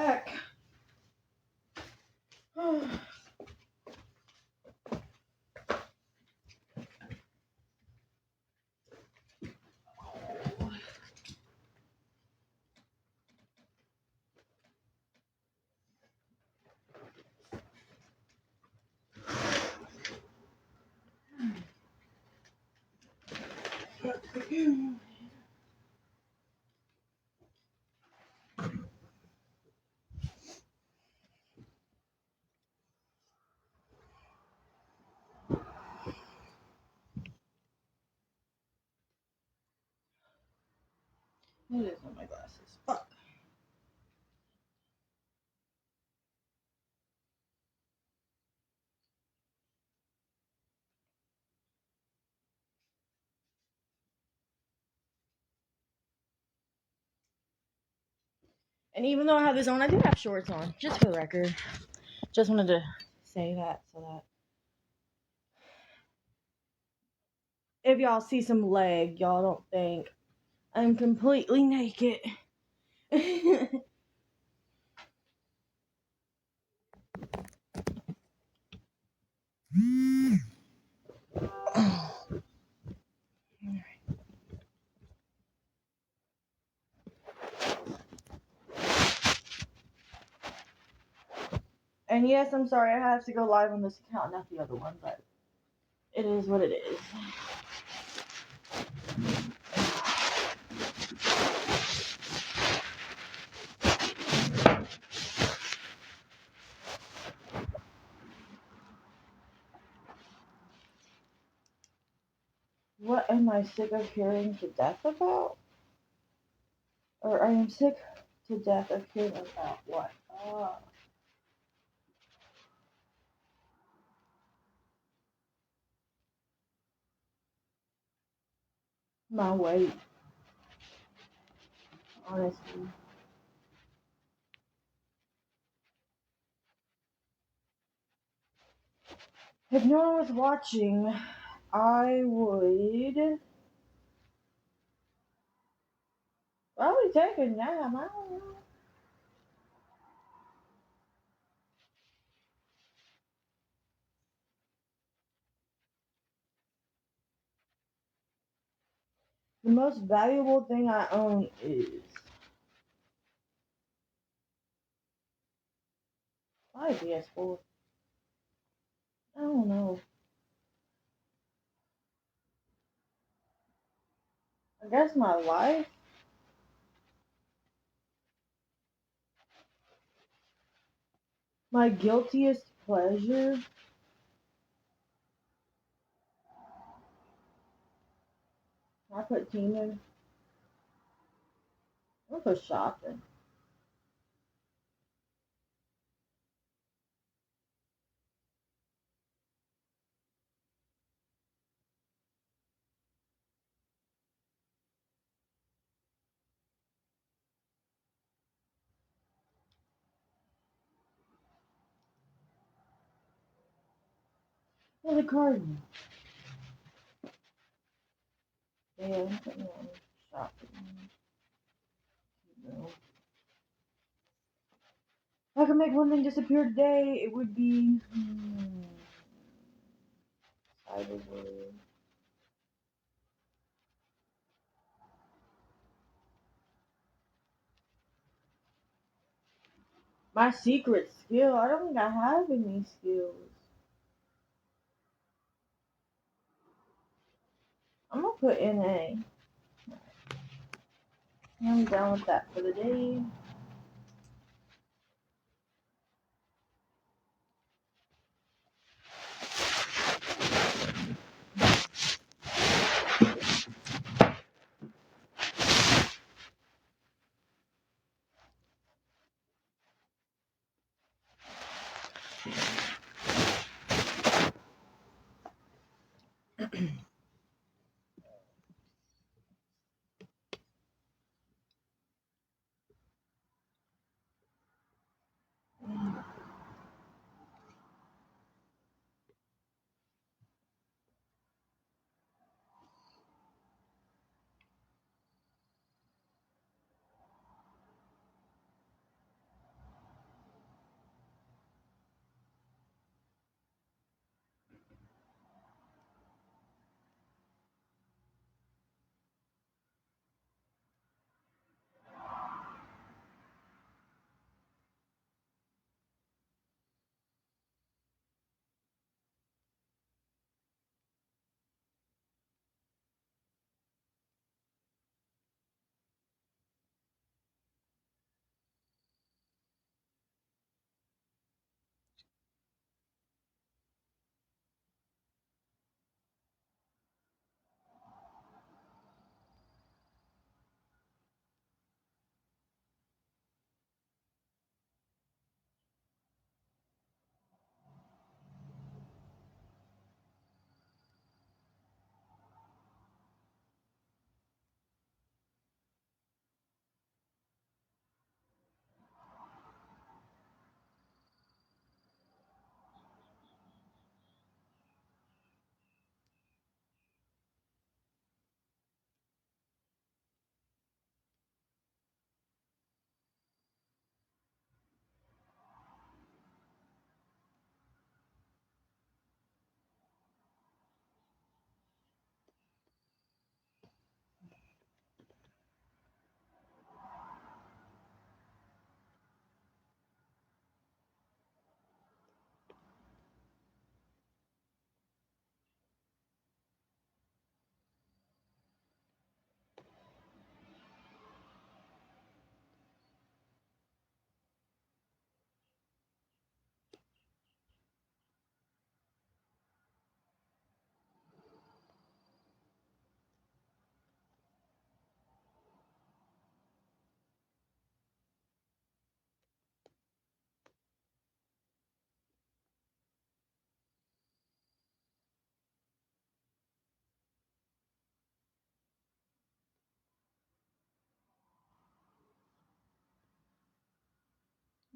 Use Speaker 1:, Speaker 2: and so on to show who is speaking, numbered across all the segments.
Speaker 1: back. It is on my glasses. Fuck. And even though I have this on, I do have shorts on, just for the record. Just wanted to say that so that if y'all see some leg, y'all don't think I'm completely naked. And yes, I'm sorry I have to go live on this account, not the other one, but it is what it is. What am I sick of hearing to death about? Or I am sick to death of hearing about what? My weight. Honestly. If no one was watching, I would probably take a nap. I don't know. The most valuable thing I own is my PS4. I don't know. I guess my life. My guiltiest pleasure. I put team in. I put shopping. Oh, the garden. Yeah, I'm putting on shopping. No. If I could make one thing disappear today, it would be cyberbullying. My secret skill. I don't think I have any skills. I'm gonna put NA. I'm done with that for the day.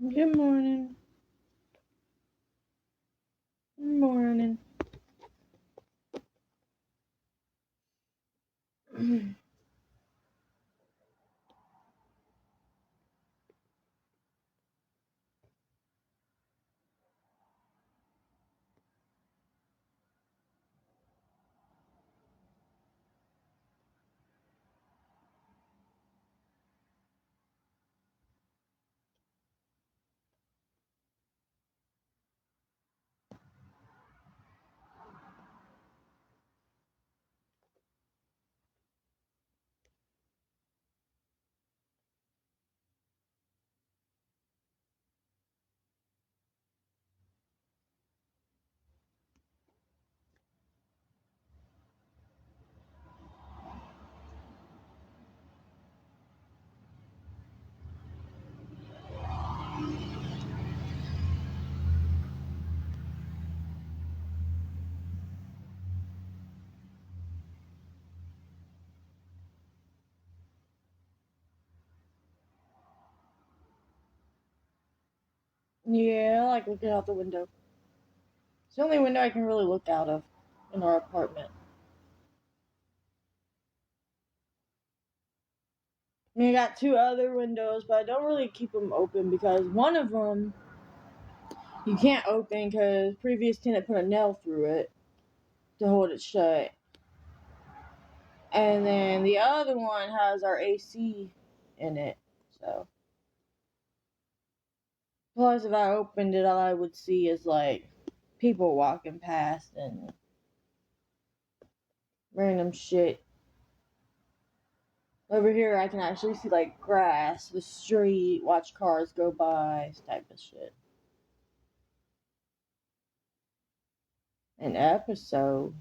Speaker 1: Good morning. Good morning. Yeah, I like looking out the window. It's the only window I can really look out of in our apartment. I mean, I got two other windows, but I don't really keep them open because one of them you can't open because previous tenant put a nail through it to hold it shut. And then the other one has our AC in it. So, plus, if I opened it, all I would see is like people walking past and random shit. Over here, I can actually see like grass, the street, watch cars go by, type of shit. An episode.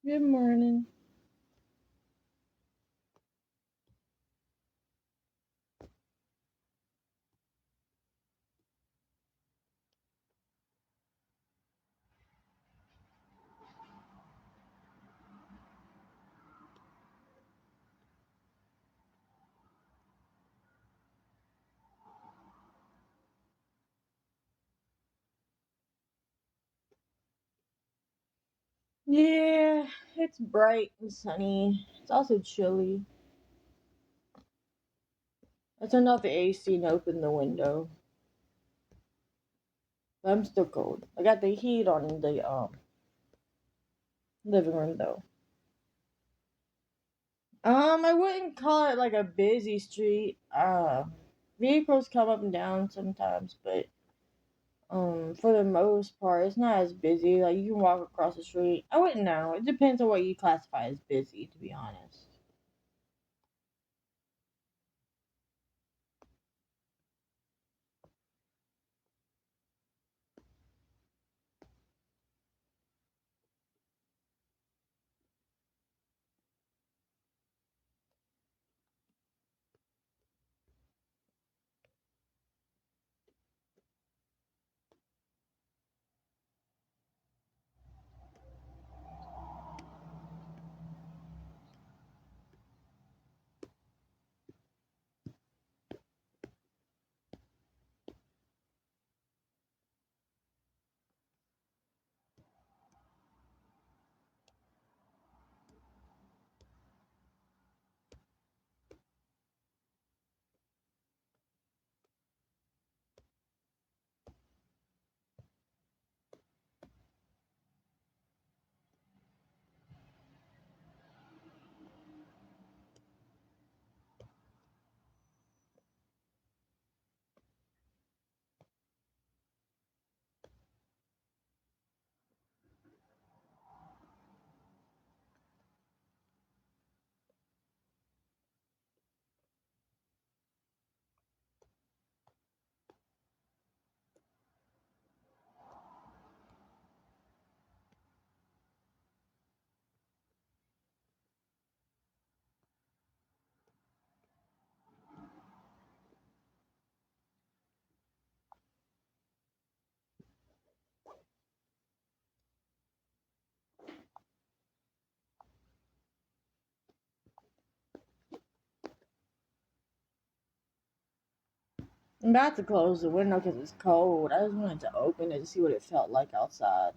Speaker 1: Good morning. Yeah, it's bright and sunny. It's also chilly. I turned off the AC and opened the window. But I'm still cold. I got the heat on in the living room though. I wouldn't call it like a busy street. Vehicles come up and down sometimes, but for the most part, it's not as busy. Like you can walk across the street. I wouldn't know. It depends on what you classify as busy, to be honest. I'm about to close the window because it's cold. I just wanted to open it to see what it felt like outside.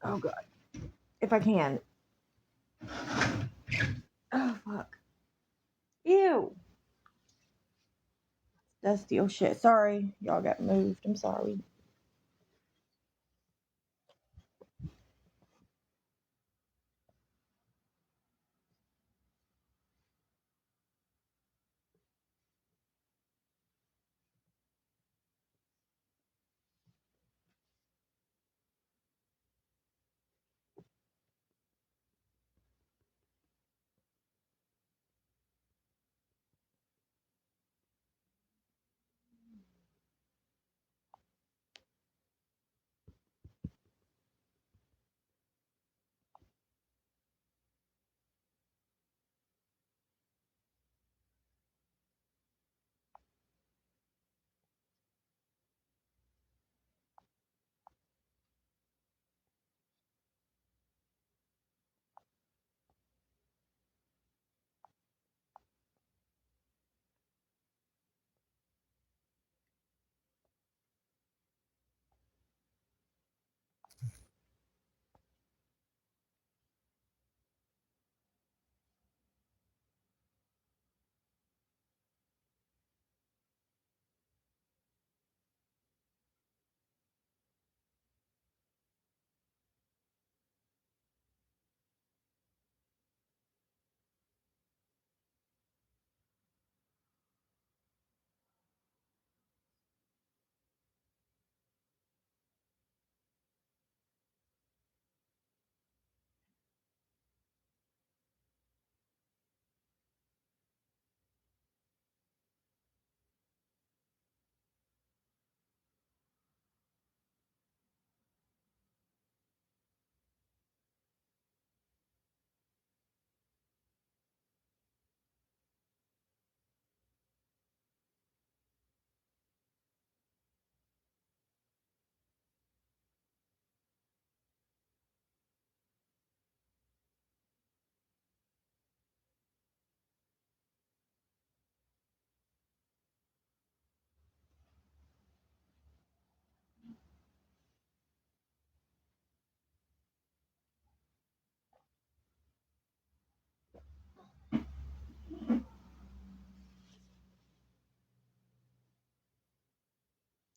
Speaker 1: Oh god. If I can. Oh fuck. Ew. That's the shit. Sorry. Y'all got moved. I'm sorry.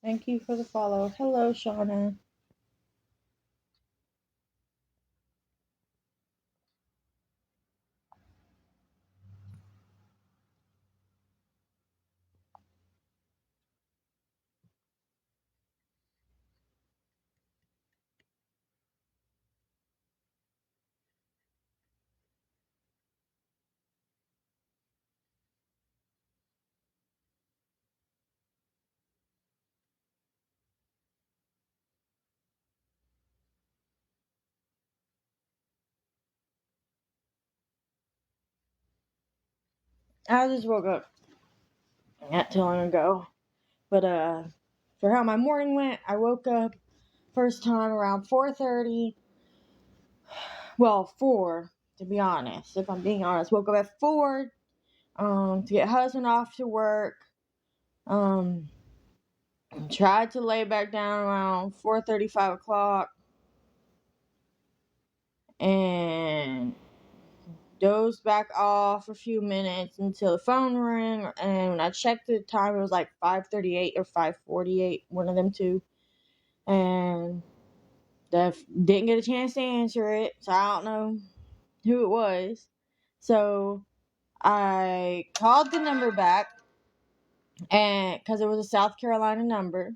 Speaker 1: Thank you for the follow. Hello, Shauna. I just woke up not too long ago. But for how my morning went, I woke up first time around 4:30. Well, 4 to be honest. If I'm being honest, woke up at 4 to get husband off to work. Um tried to lay back down around 4:30, 5 o'clock, and dozed back off for a few minutes until the phone rang, and when I checked the time, it was like 5:38 or 5:48, one of them two, and didn't get a chance to answer it, so I don't know who it was. So I called the number back, and because it was a South Carolina number,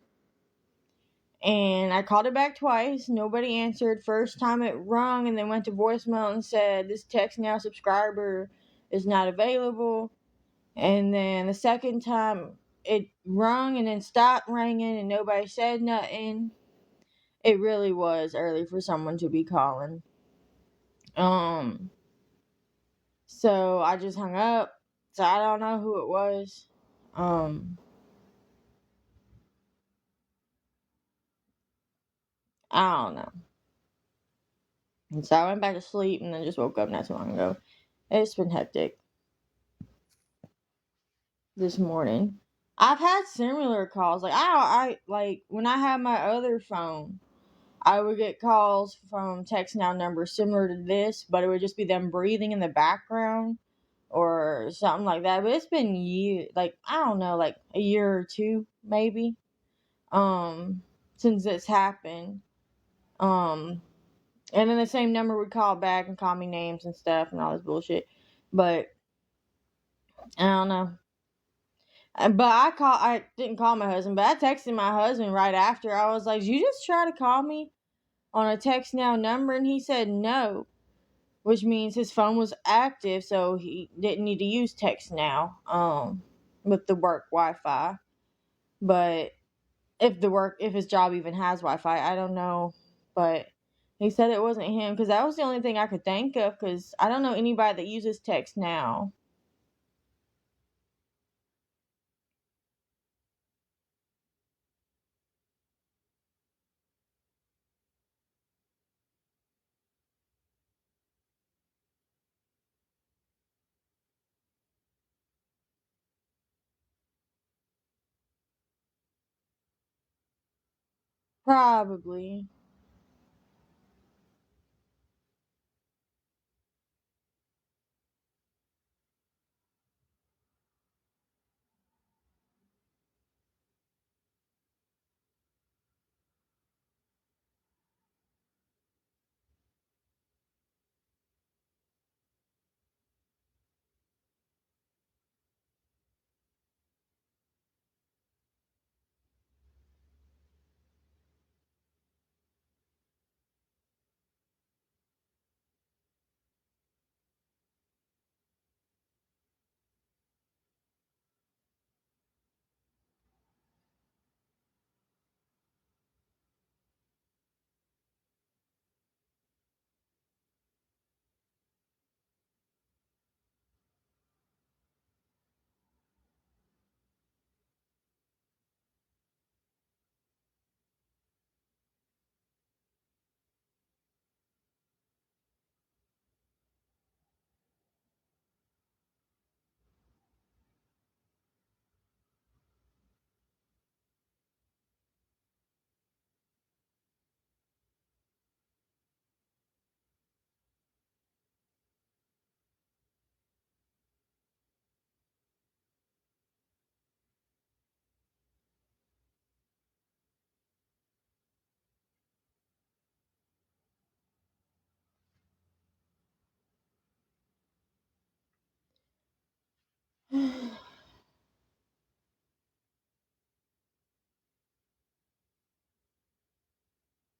Speaker 1: and I called it back twice. Nobody answered. First time it rung and then went to voicemail and said, "This text now subscriber is not available." And then the second time it rung and then stopped ringing and nobody said nothing. It really was early for someone to be calling. Um, so I just hung up. So I don't know who it was. I don't know. And so I went back to sleep and then just woke up not too long ago. It's been hectic this morning. I've had similar calls. Like I like when I had my other phone, I would get calls from text now numbers similar to this, but it would just be them breathing in the background or something like that. But it's been years, like I don't know, like a year or two maybe, since this happened. Um, and then the same number would call back and call me names and stuff and all this bullshit. But I don't know. But I didn't call my husband, but I texted my husband right after. I was like, "Did you just try to call me on a text now number?" And he said no, which means his phone was active, so he didn't need to use text now, with the work Wi-Fi. But if his job even has Wi-Fi, I don't know. But he said it wasn't him because that was the only thing I could think of because I don't know anybody that uses text now. Probably.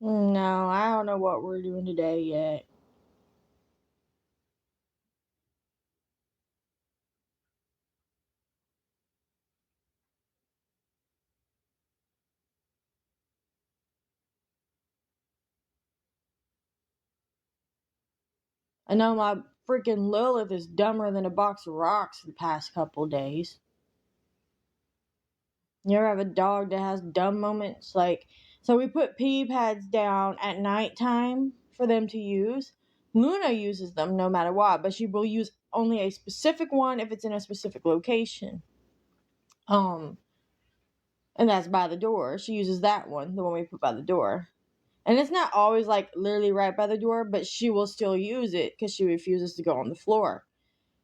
Speaker 1: No, I don't know what we're doing today yet. I know my freaking Lilith is dumber than a box of rocks the past couple days. You ever have a dog that has dumb moments? So we put pee pads down at nighttime for them to use. Luna uses them no matter what, but she will use only a specific one if it's in a specific location. Um, and that's by the door. She uses that one, the one we put by the door. And it's not always like literally right by the door, but she will still use it because she refuses to go on the floor.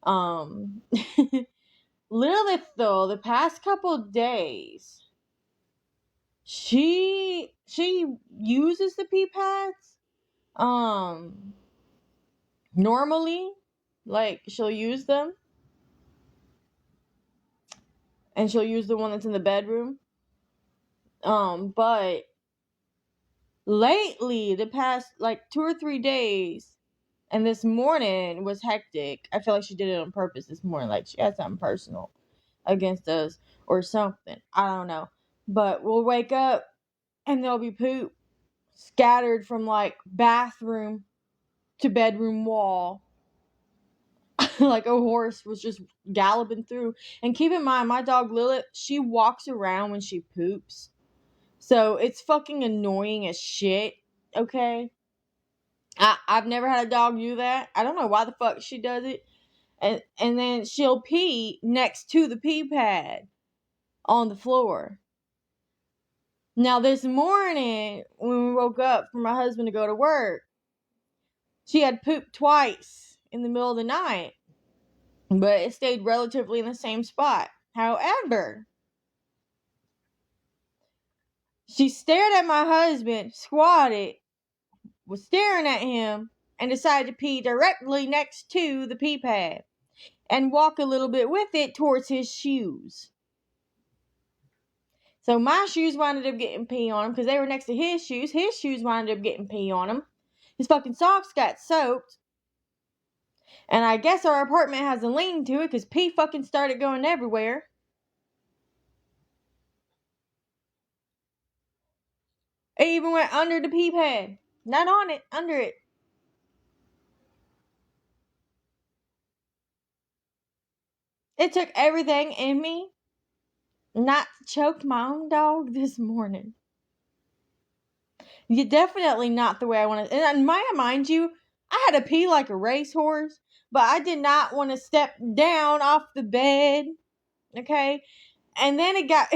Speaker 1: Um, Lilith, though, the past couple days, she uses the pee pads. Normally, like she'll use them, and she'll use the one that's in the bedroom. But lately, the past like 2 or 3 days, and this morning was hectic. I feel like she did it on purpose this morning, like she had something personal against us or something. I don't know. But we'll wake up and there'll be poop scattered from like bathroom to bedroom wall. Like a horse was just galloping through. And keep in mind, my dog Lilith, she walks around when she poops. So it's fucking annoying as shit. Okay? I've never had a dog do that. I don't know why the fuck she does it. And then she'll pee next to the pee pad on the floor. Now this morning, when we woke up for my husband to go to work, she had pooped twice in the middle of the night, but it stayed relatively in the same spot. However, she stared at my husband, squatted, was staring at him, and decided to pee directly next to the pee pad and walk a little bit with it towards his shoes. So my shoes wound up getting pee on him because they were next to his shoes. His shoes wound up getting pee on him. His fucking socks got soaked. And I guess our apartment has a lean to it because pee fucking started going everywhere. It even went under the pee pad. Not on it, under it. It took everything in me not to choke my own dog this morning. You're definitely not the way I want to. And mind you, I had to pee like a racehorse, but I did not want to step down off the bed. Okay? And then it got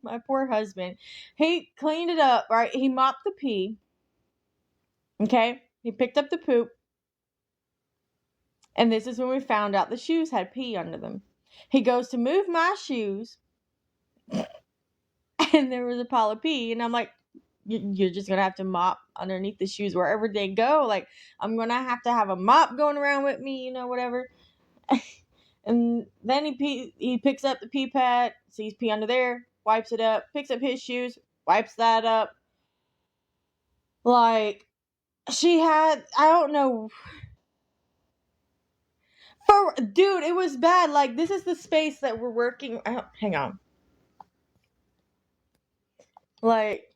Speaker 1: my poor husband. He cleaned it up, right? He mopped the pee. Okay? He picked up the poop. And this is when we found out the shoes had pee under them. He goes to move my shoes, and there was a pile of pee. And I'm like, you're just going to have to mop underneath the shoes wherever they go. Like, I'm going to have a mop going around with me, whatever. And then he picks up the pee pad, sees pee under there, wipes it up, picks up his shoes, wipes that up. Like, she had, I don't know. Dude, it was bad. Like, this is the space that we're working. Hang on. Like,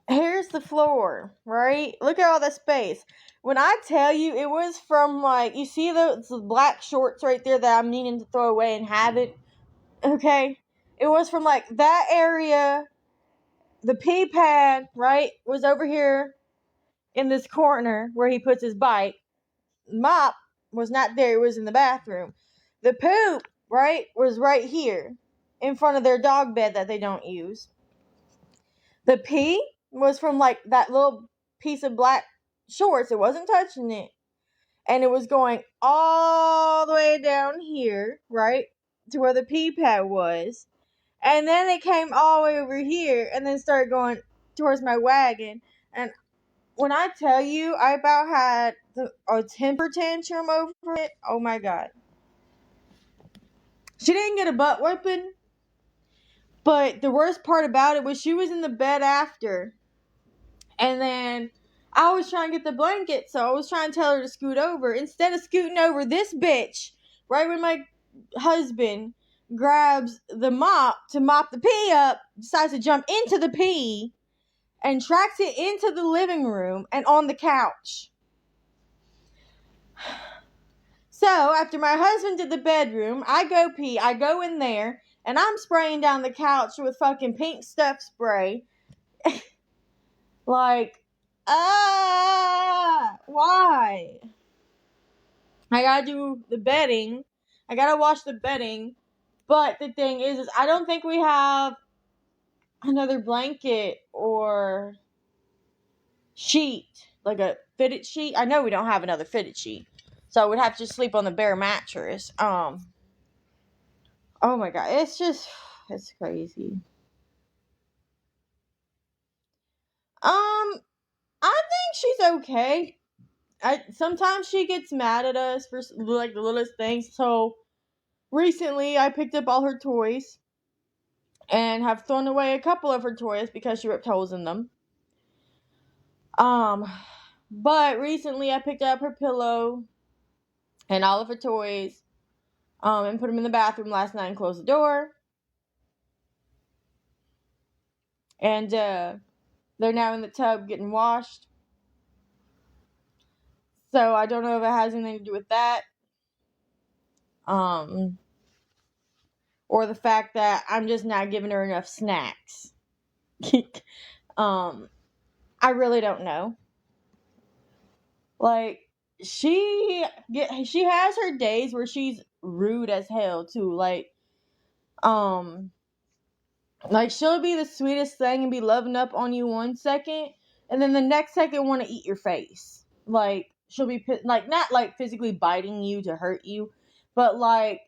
Speaker 1: here's the floor, right? Look at all the space. When I tell you, it was from, like, you see the black shorts right there that I'm needing to throw away and have it? Okay? It was from, like, that area. The pee pad, right, was over here in this corner where he puts his bike. Mop was not there. It was in the bathroom. The poop, right, was right here in front of their dog bed that they don't use. The pee was from, like, that little piece of black shorts. It wasn't touching it. And it was going all the way down here, right, to where the pee pad was. And then it came all the way over here and then started going towards my wagon. And when I tell you, I about had a temper tantrum over it. Oh my God. She didn't get a butt whipping. But the worst part about it was she was in the bed after. And then I was trying to get the blanket, so I was trying to tell her to scoot over. Instead of scooting over, this bitch, right when my husband grabs the mop to mop the pee up, decides to jump into the pee and tracks it into the living room and on the couch. So after my husband did the bedroom, I go pee, I go in there, and I'm spraying down the couch with fucking pink stuff spray. Like, why? I gotta do the bedding. I gotta wash the bedding. But the thing is I don't think we have another blanket or sheet, like a fitted sheet. I know we don't have another fitted sheet, so we'd have to sleep on the bare mattress. Oh my god, it's crazy. I think she's okay. Sometimes she gets mad at us for like the littlest things. So recently, I picked up all her toys and have thrown away a couple of her toys because she ripped holes in them. Um, but recently I picked up her pillow and all of her toys, and put them in the bathroom last night and closed the door. And they're now in the tub getting washed. So I don't know if it has anything to do with that. Um, or the fact that I'm just not giving her enough snacks. um, I really don't know. Like she has her days where she's rude as hell too. Um, like she'll be the sweetest thing and be loving up on you 1 second, and then the next second want to eat your face. Like she'll be like not like physically biting you to hurt you, but like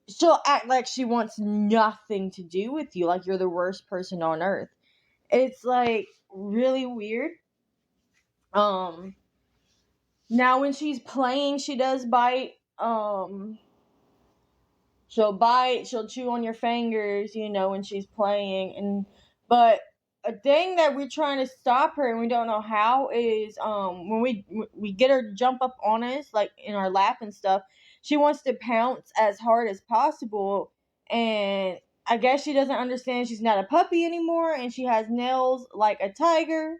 Speaker 1: she'll act like she wants nothing to do with you, like you're the worst person on earth. It's like really weird. Um, Now when she's playing, she does bite. She'll bite, she'll chew on your fingers, when she's playing. But a thing that we're trying to stop her and we don't know how is when we get her to jump up on us like in our lap and stuff, she wants to pounce as hard as possible, and I guess she doesn't understand she's not a puppy anymore and she has nails like a tiger.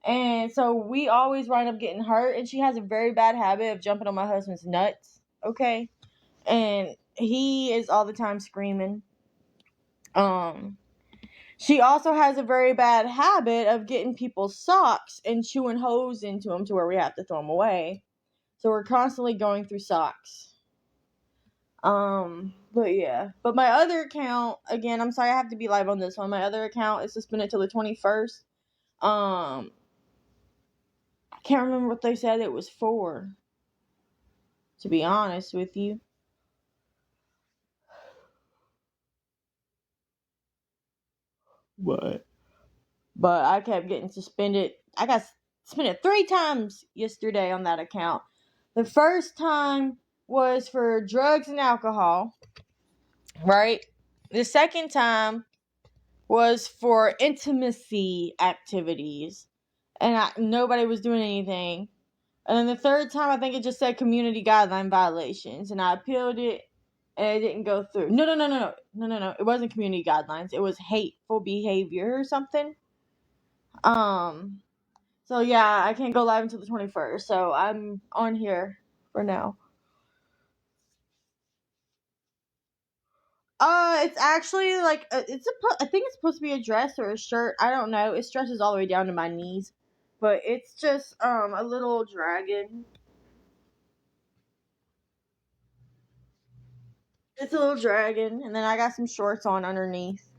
Speaker 1: And so we always wind up getting hurt, and she has a very bad habit of jumping on my husband's nuts, okay? And he is all the time screaming. She also has a very bad habit of getting people's socks and chewing holes into them to where we have to throw them away. So we're constantly going through socks. But yeah. But my other account, again, I'm sorry I have to be live on this one. My other account is suspended till the 21st. I can't remember what they said it was for, to be honest with you. But I kept getting suspended. I got suspended 3 times yesterday on that account. The first time was for drugs and alcohol, right? The second time was for intimacy activities, and nobody was doing anything. And then the third time, I think it just said community guideline violations, and I appealed it, and it didn't go through. No. It wasn't community guidelines. It was hateful behavior or something. So yeah, I can't go live until the 21st. So I'm on here for now. It's actually like I think it's supposed to be a dress or a shirt. I don't know. It stretches all the way down to my knees, but it's just a little dragon. It's a little dragon, and then I got some shorts on underneath.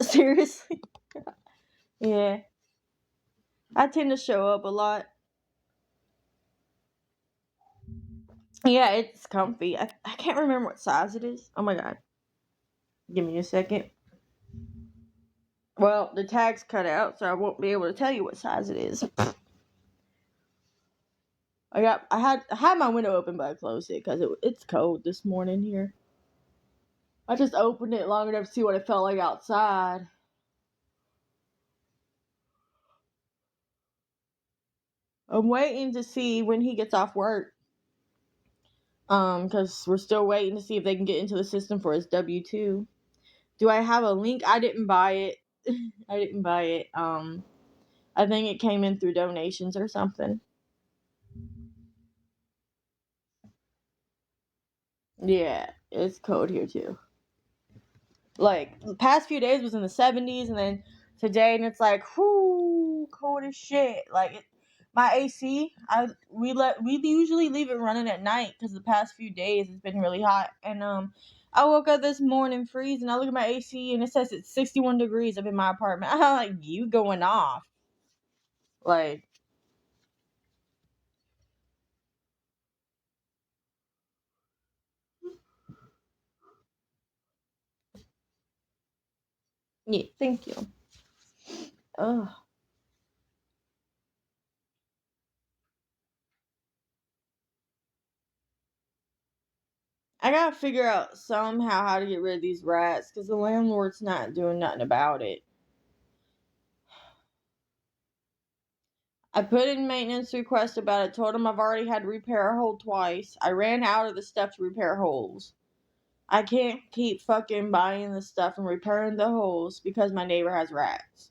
Speaker 1: Seriously, yeah. I tend to show up a lot. Yeah, it's comfy. I can't remember what size it is. Oh my god. Give me a second. Well, the tag's cut out, so I won't be able to tell you what size it is. I had my window open, but I closed it because it's cold this morning here. I just opened it long enough to see what it felt like outside. I'm waiting to see when he gets off work. Because we're still waiting to see if they can get into the system for his W-2. Do I have a link? I didn't buy it. I didn't buy it. I think it came in through donations or something. Yeah, it's cold here too. Like the past few days was in the 70s, and then today, and it's like, whoo, cold as shit. Like my AC, we usually leave it running at night because the past few days it's been really hot, and I woke up this morning freezing. I look at my AC and it says it's 61 degrees up in my apartment. I'm like, you going off. Like, yeah, thank you. Ugh. I gotta figure out somehow how to get rid of these rats because the landlord's not doing nothing about it. I put in maintenance request about it, told him I've already had to repair a hole twice. I ran out of the stuff to repair holes. I can't keep fucking buying the stuff and repairing the holes because my neighbor has rats.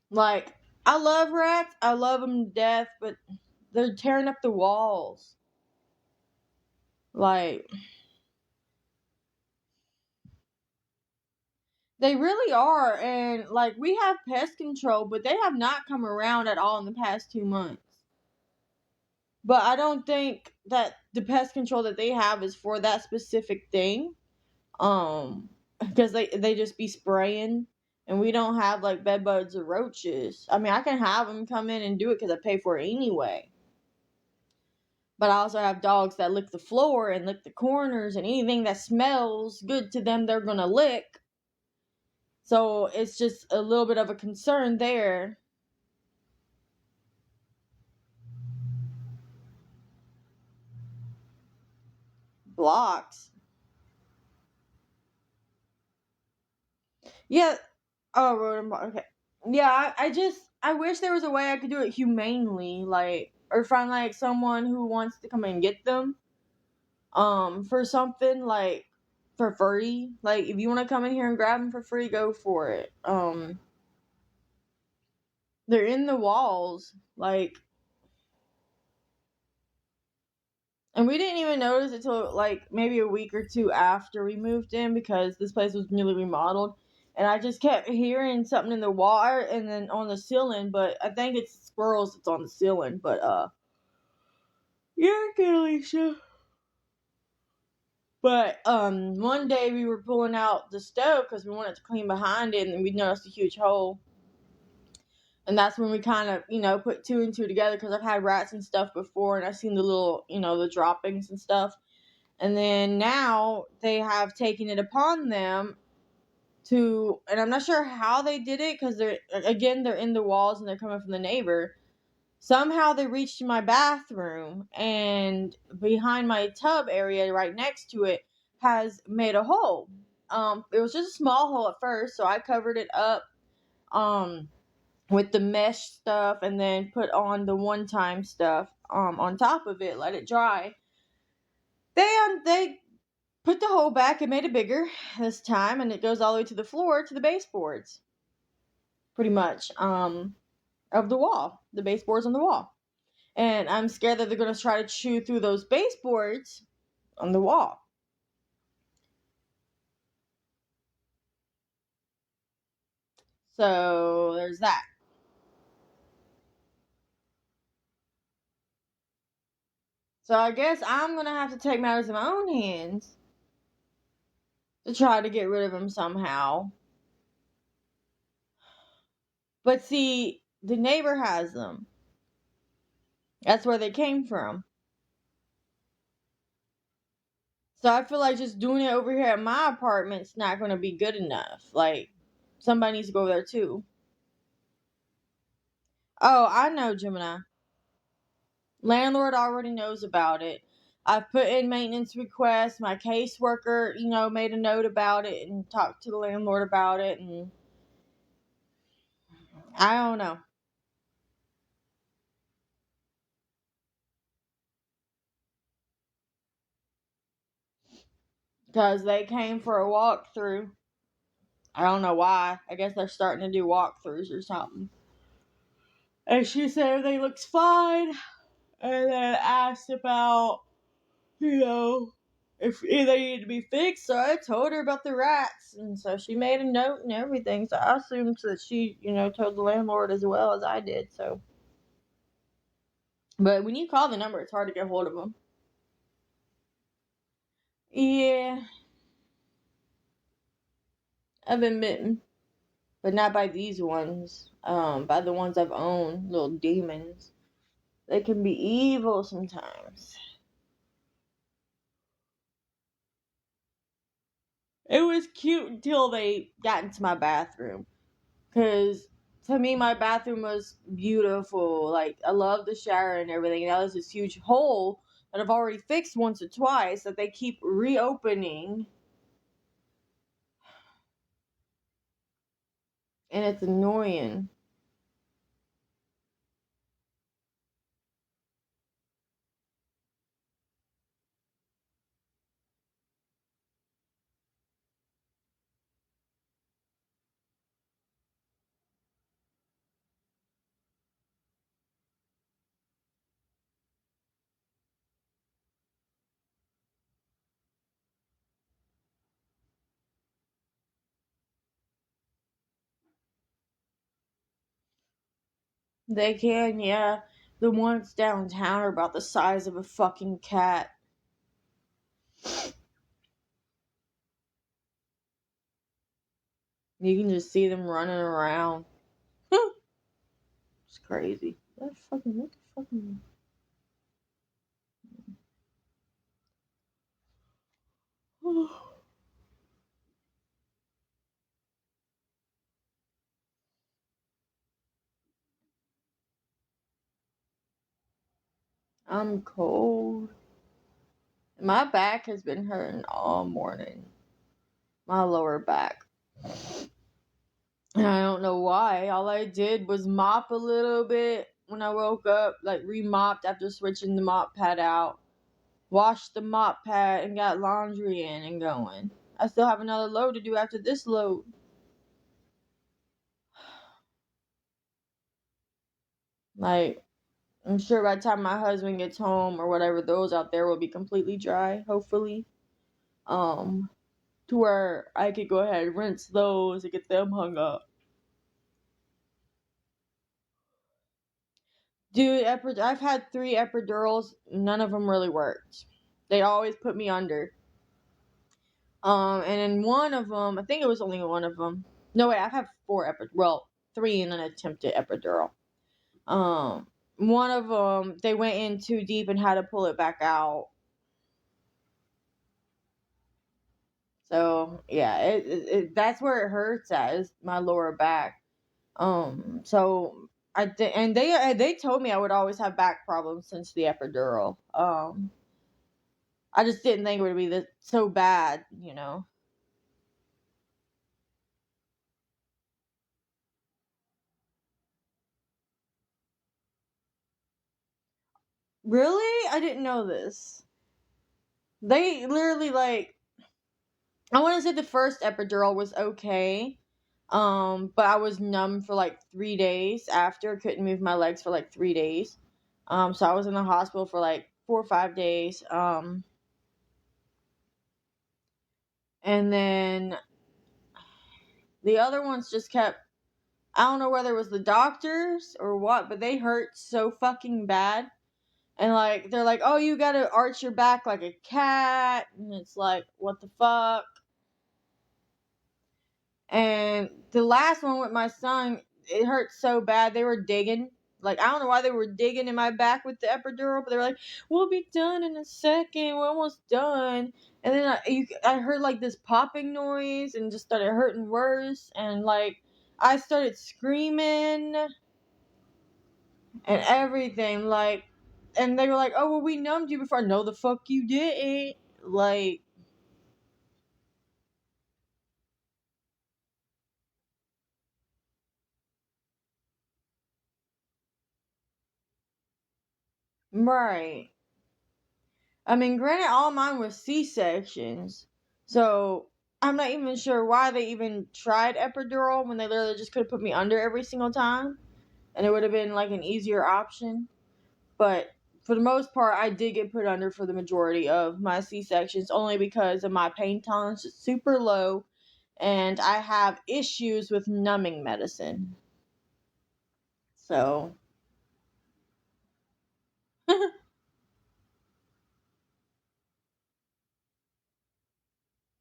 Speaker 1: Like, I love rats. I love them to death, but they're tearing up the walls. Like, they really are. And, like, we have pest control, but they have not come around at all in the past 2 months. But I don't think that the pest control that they have is for that specific thing. Because they just be spraying. And we don't have, like, bed bugs or roaches. I mean, I can have them come in and do it because I pay for it anyway. But I also have dogs that lick the floor and lick the corners, and anything that smells good to them, they're gonna lick. So it's just a little bit of a concern there. Blocks. Yeah. Oh, rodent block. Okay. Yeah, I wish there was a way I could do it humanely, like, or find, like, someone who wants to come and get them, for something, like, for free. Like, if you want to come in here and grab them for free, go for it. They're in the walls, like, and we didn't even notice it till, like, maybe a week or two after we moved in because this place was newly remodeled. And I just kept hearing something in the wall and then on the ceiling, but I think it's squirrels that's on the ceiling. But, you're okay, Alicia. But, one day we were pulling out the stove because we wanted to clean behind it, and then we noticed a huge hole. And that's when we kind of, put two and two together because I've had rats and stuff before, and I've seen the little, the droppings and stuff. And then now they have taken it upon them to, and I'm not sure how they did it because they're in the walls and they're coming from the neighbor. Somehow they reached my bathroom, and behind my tub area right next to it has made a hole. It was just a small hole at first, so I covered it up with the mesh stuff and then put on the one-time stuff on top of it, let it dry. They put the hole back and made it bigger this time, and it goes all the way to the floor, to the baseboards, pretty much, of the wall, the baseboards on the wall. And I'm scared that they're going to try to chew through those baseboards on the wall. So there's that. So I guess I'm going to have to take matters in my own hands to try to get rid of them somehow. But see, the neighbor has them. That's where they came from. So I feel like just doing it over here at my apartment's not going to be good enough. Like, somebody needs to go over there too. Oh, I know, Gemini. Landlord already knows about it. I've put in maintenance requests. My caseworker, made a note about it and talked to the landlord about it. And I don't know. Because they came for a walkthrough. I don't know why. I guess they're starting to do walkthroughs or something. And she said everything looks fine. And then asked about, if they needed to be fixed. So I told her about the rats. And so she made a note and everything. So I assumed that she, told the landlord as well as I did. So, but when you call the number, it's hard to get hold of them. Yeah, I've been bitten, but not by these ones. By the ones I've owned, little demons. They can be evil sometimes. It was cute until they got into my bathroom. Because to me, my bathroom was beautiful. Like, I love the shower and everything. Now there's this huge hole that I've already fixed once or twice that they keep reopening. And it's annoying. They can, yeah. The ones downtown are about the size of a fucking cat. You can just see them running around. It's crazy. What the fucking. I'm cold. My back has been hurting all morning. My lower back. And I don't know why. All I did was mop a little bit when I woke up, like re-mopped after switching the mop pad out. Washed the mop pad and got laundry in and going. I still have another load to do after this load. Like, I'm sure by the time my husband gets home or whatever, those out there will be completely dry, hopefully. Um, to where I could go ahead and rinse those and get them hung up. Dude, I've had 3 epidurals. None of them really worked. They always put me under. And in one of them, I think it was only one of them. No, wait, I've had 4 well, 3 in an attempted epidural. Um, One of them, they went in too deep and had to pull it back out. So yeah, that's where it hurts at, is my lower back. So and they told me I would always have back problems since the epidural. I just didn't think it would be so bad, you know. Really? I didn't know this. They literally like I want to say the first epidural was okay. But I was numb for like 3 days after. Couldn't move my legs for like 3 days. So I was in the hospital for like 4 or 5 days. And then the other ones just kept. I don't know whether it was the doctors or what, but they hurt so fucking bad. And like they're like, oh, you gotta arch your back like a cat, and it's like, what the fuck? And the last one with my son, it hurt so bad. They were digging. Like, I don't know why they were digging in my back with the epidural, but they were like, we'll be done in a second. We're almost done. And then I heard like this popping noise and just started hurting worse. And like, I started screaming and everything. Like, and they were like, oh, well, we numbed you before. No, the fuck you didn't. Like, right. I mean, granted, all mine was C sections, so I'm not even sure why they even tried epidural when they literally just could have put me under every single time, and it would have been like an easier option. But for the most part, I did get put under for the majority of my C sections, only because of my pain tolerance is super low, and I have issues with numbing medicine. So,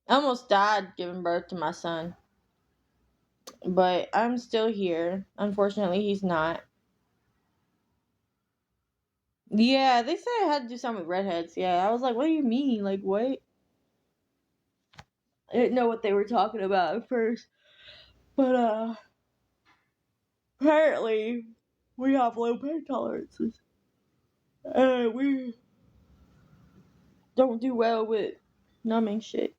Speaker 1: I almost died giving birth to my son, but I'm still here. Unfortunately, he's not. Yeah, they said I had to do something with redheads. Yeah, I was like, what do you mean? Like, what? I didn't know what they were talking about at first. But, apparently, we have low pain tolerances. We don't do well with numbing shit.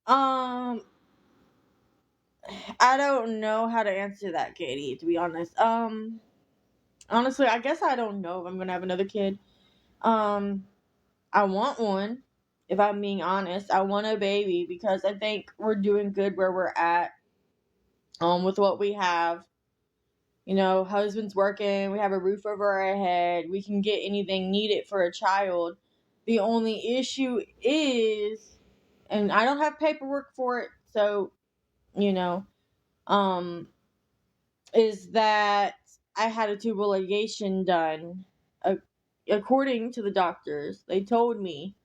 Speaker 1: Um, I don't know how to answer that, Katie, to be honest. Honestly, I guess I don't know if I'm gonna have another kid. Um, I want one. If I'm being honest, I want a baby because I think we're doing good where we're at. With what we have, husband's working, we have a roof over our head, we can get anything needed for a child. The only issue is, and I don't have paperwork for it, so you know, um, is that I had a tubal ligation done. According to the doctors, they told me.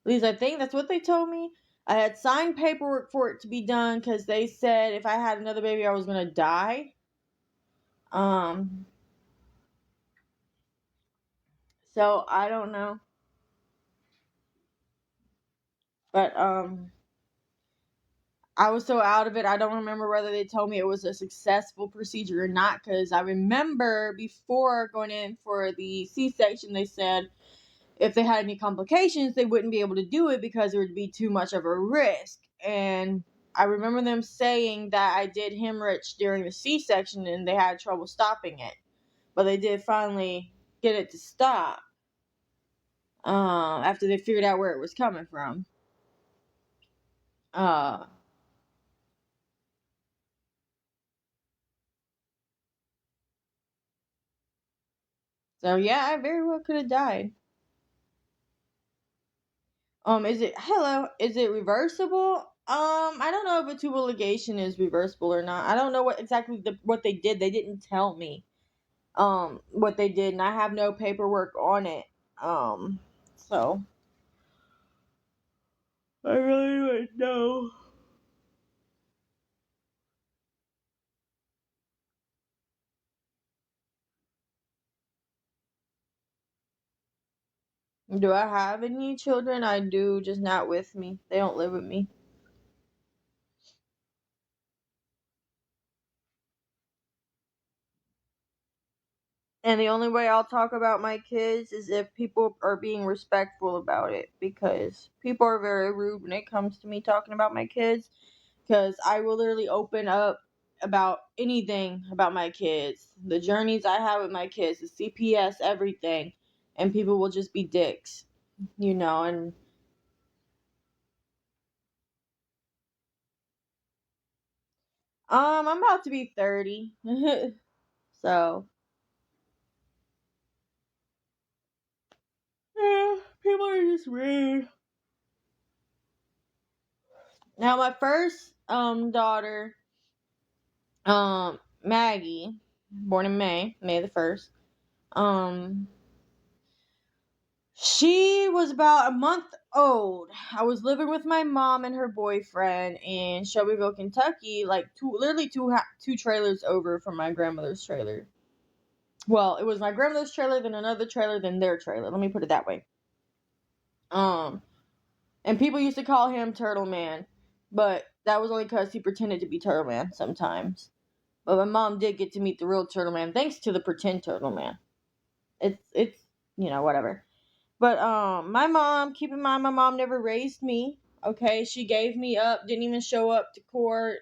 Speaker 1: At least I think that's what they told me. I had signed paperwork for it to be done because they said if I had another baby, I was gonna die. Um, so I don't know, but I was so out of it. I don't remember whether they told me it was a successful procedure or not. Because I remember before going in for the C-section, they said if they had any complications, they wouldn't be able to do it because it would be too much of a risk. And I remember them saying that I did hemorrhage during the C-section and they had trouble stopping it. But they did finally get it to stop after they figured out where it was coming from. Uh, so yeah, I very well could have died. Is it reversible? I don't know if a tubal ligation is reversible or not. I don't know what they did. They didn't tell me what they did, and I have no paperwork on it. So I really don't know. Do I have any children? I do, just not with me. They don't live with me. And the only way I'll talk about my kids is if people are being respectful about it, because people are very rude when it comes to me talking about my kids. Because I will literally open up about anything about my kids, the journeys I have with my kids, the CPS, everything, and people will just be dicks, and I'm about to be 30. So yeah, people are just rude. Now my first daughter, Maggie, born in May the 1st. Um She was about a month old. I was living with my mom and her boyfriend in Shelbyville, Kentucky, like literally two trailers over from my grandmother's trailer. Well, it was my grandmother's trailer, then another trailer, then their trailer. Let me put it that way. Um, and people used to call him Turtle Man, but that was only because he pretended to be Turtle Man sometimes. But my mom did get to meet the real Turtle Man thanks to the pretend Turtle Man. It's whatever. But my mom, keep in mind, my mom never raised me. Okay, she gave me up, didn't even show up to court.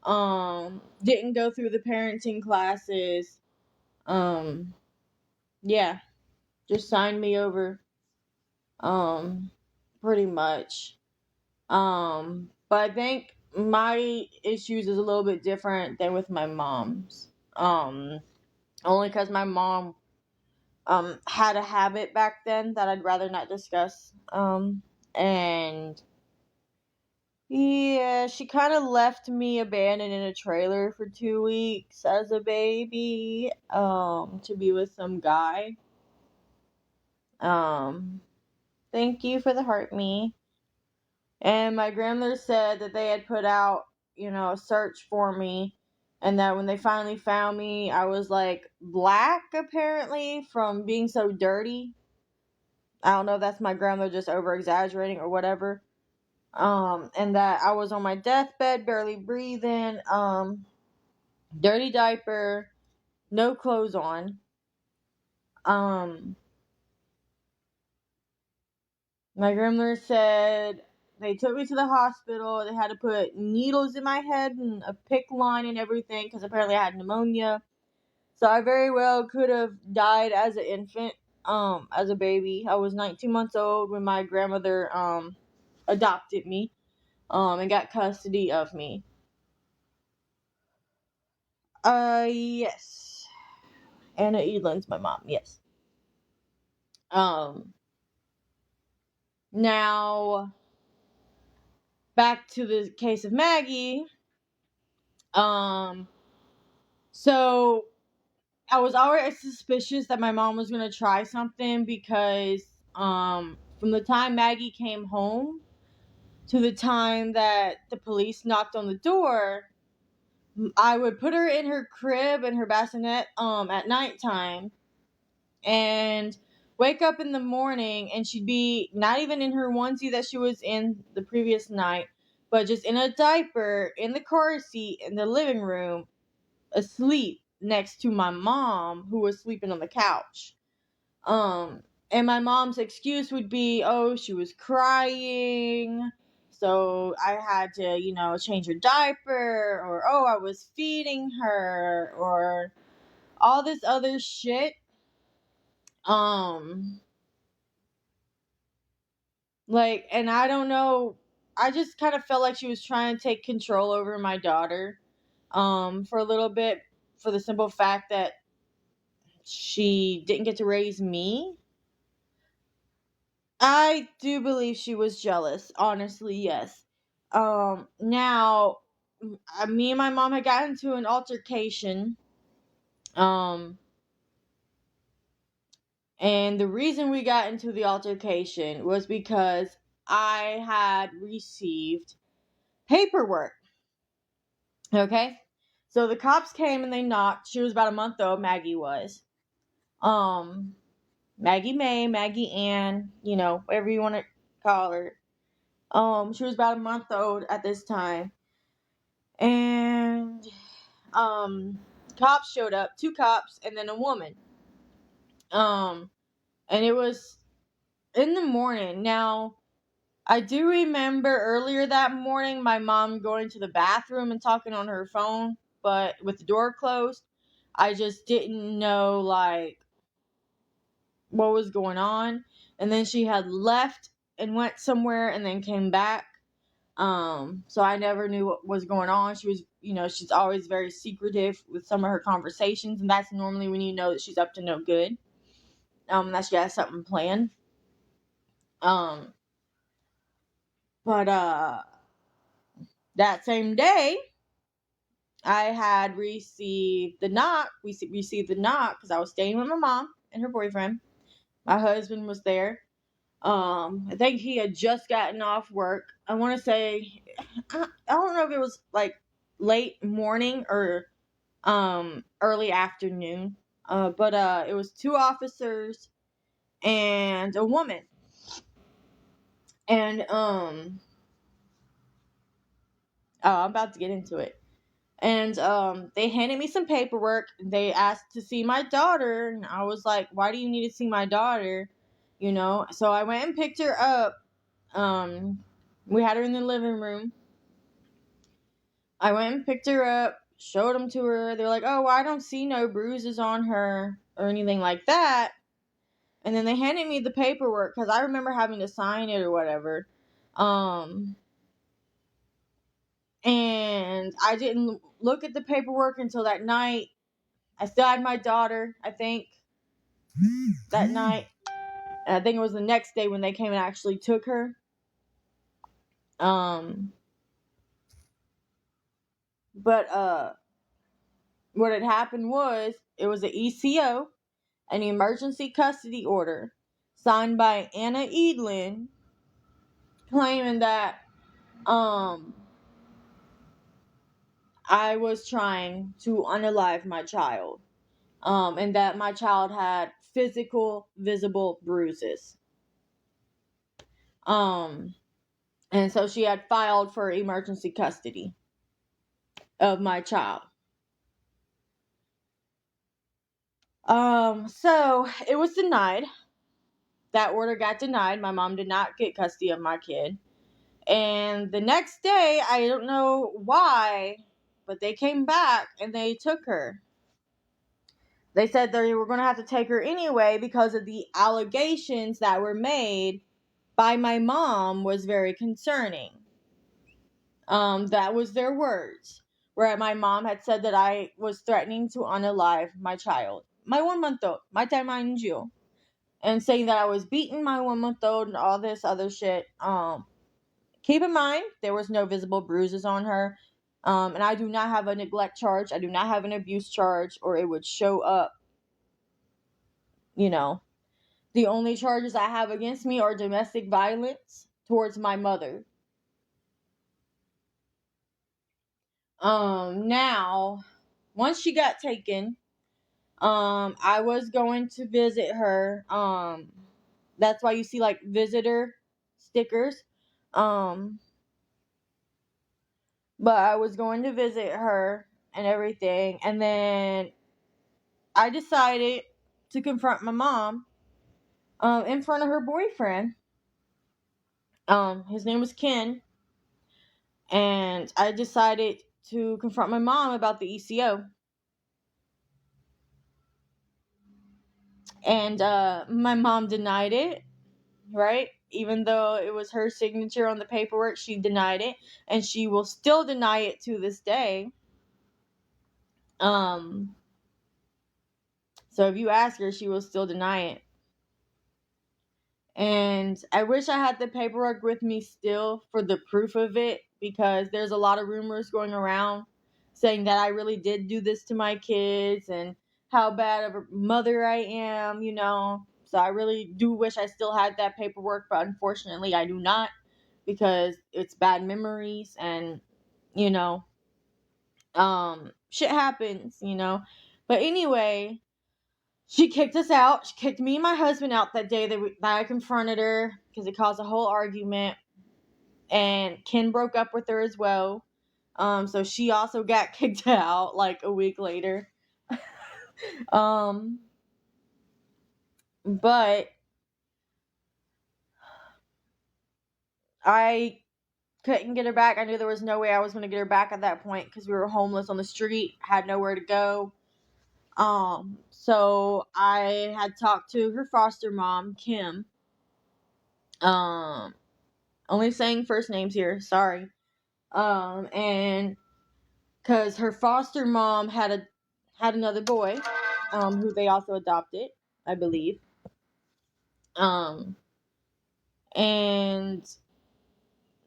Speaker 1: Didn't go through the parenting classes. Um, yeah, just signed me over. Um, Pretty much. But I think my issues is a little bit different than with my mom's. Only because my mom had a habit back then that I'd rather not discuss. And yeah, she kind of left me abandoned in a trailer for 2 weeks as a baby, to be with some guy. Um, Thank you for the heart me. And my grandmother said that they had put out, a search for me. And that when they finally found me, I was like black apparently from being so dirty. I don't know if that's my grandmother just over exaggerating or whatever. And that I was on my deathbed, barely breathing, dirty diaper, no clothes on. Um, my grandmother said they took me to the hospital. They had to put needles in my head and a PICC line and everything because apparently I had pneumonia. So I very well could have died as an infant, as a baby. I was 19 months old when my grandmother adopted me, and got custody of me. Yes. Anna Edlin's my mom, yes. Um, Now back to the case of Maggie. Um, so I was already suspicious that my mom was gonna try something because, from the time Maggie came home to the time that the police knocked on the door, I would put her in her crib and her bassinet, at nighttime, and wake up in the morning and she'd be not even in her onesie that she was in the previous night, but just in a diaper in the car seat in the living room, asleep next to my mom who was sleeping on the couch. And my mom's excuse would be, oh, she was crying, so I had to, change her diaper, or oh, I was feeding her, or all this other shit. Um, and I don't know. I just kind of felt like she was trying to take control over my daughter, for a little bit, for the simple fact that she didn't get to raise me. I do believe she was jealous, honestly, yes. Now, me and my mom had gotten into an altercation, um, and the reason we got into the altercation was because I had received paperwork. Okay? So the cops came and they knocked. She was about a month old, Maggie was. Um, Maggie May, Maggie Ann, whatever you want to call her. She was about a month old at this time. And cops showed up, two cops and then a woman. And it was in the morning. Now, I do remember earlier that morning my mom going to the bathroom and talking on her phone, but with the door closed. I just didn't know what was going on. And then she had left and went somewhere and then came back. So I never knew what was going on. She was, she's always very secretive with some of her conversations, and that's normally when you know that she's up to no good. That she has something planned. Um, but that same day, I had received the knock. We received the knock because I was staying with my mom and her boyfriend. My husband was there. I think he had just gotten off work. I want to say, I don't know if it was like late morning or early afternoon. But it was two officers and a woman. And oh, I'm about to get into it. And they handed me some paperwork. They asked to see my daughter, and I was like, "Why do you need to see my daughter?" So I went and picked her up. We had her in the living room. I went and picked her up, showed them to her. They're like, "Oh, well, I don't see no bruises on her or anything like that." And then they handed me the paperwork because I remember having to sign it or whatever. And I didn't look at the paperwork until that night. I still had my daughter, I think, that night. And I think it was the next day when they came and actually took her. Um, but what had happened was it was an ECO, an emergency custody order. signed by Anna Edlin, claiming that I was trying to unalive my child, and that my child had physical, visible bruises. And so she had filed for emergency custody of my child. So it was denied. That order got denied. My mom did not get custody of my kid. And the next day, I don't know why, but they came back and they took her. They said they were going to have to take her anyway because of the allegations that were made by my mom was very concerning. That was their words. Where my mom had said that I was threatening to unalive my child. My 1 month old. My time, mind you. And saying that I was beating my 1 month old and all this other shit. Keep in mind, there was no visible bruises on her. And I do not have a neglect charge. I do not have an abuse charge, or it would show up. You know, the only charges I have against me are domestic violence towards my mother. Now, once she got taken, I was going to visit her. That's why you see like visitor stickers. But I was going to visit her and everything, and then I decided to confront my mom in front of her boyfriend. His name was Ken, and I decided to confront my mom about the ECO. And my mom denied it, right? Even though it was her signature on the paperwork, she denied it, and she will still deny it to this day. So if you ask her, she will still deny it. And I wish I had the paperwork with me still for the proof of it, because there's a lot of rumors going around saying that I really did do this to my kids and how bad of a mother I am, you know. So I really do wish I still had that paperwork, but unfortunately I do not, because it's bad memories and, you know, shit happens, you know. But anyway, she kicked us out. She kicked me and my husband out that day that I confronted her, because it caused a whole argument. And Ken broke up with her as well. So she also got kicked out like a week later. Um, but I couldn't get her back. I knew there was no way I was going to get her back at that point, because we were homeless on the street, had nowhere to go. So I had talked to her foster mom, Kim. Only saying first names here, sorry. And because her foster mom had another boy, who they also adopted, I believe. And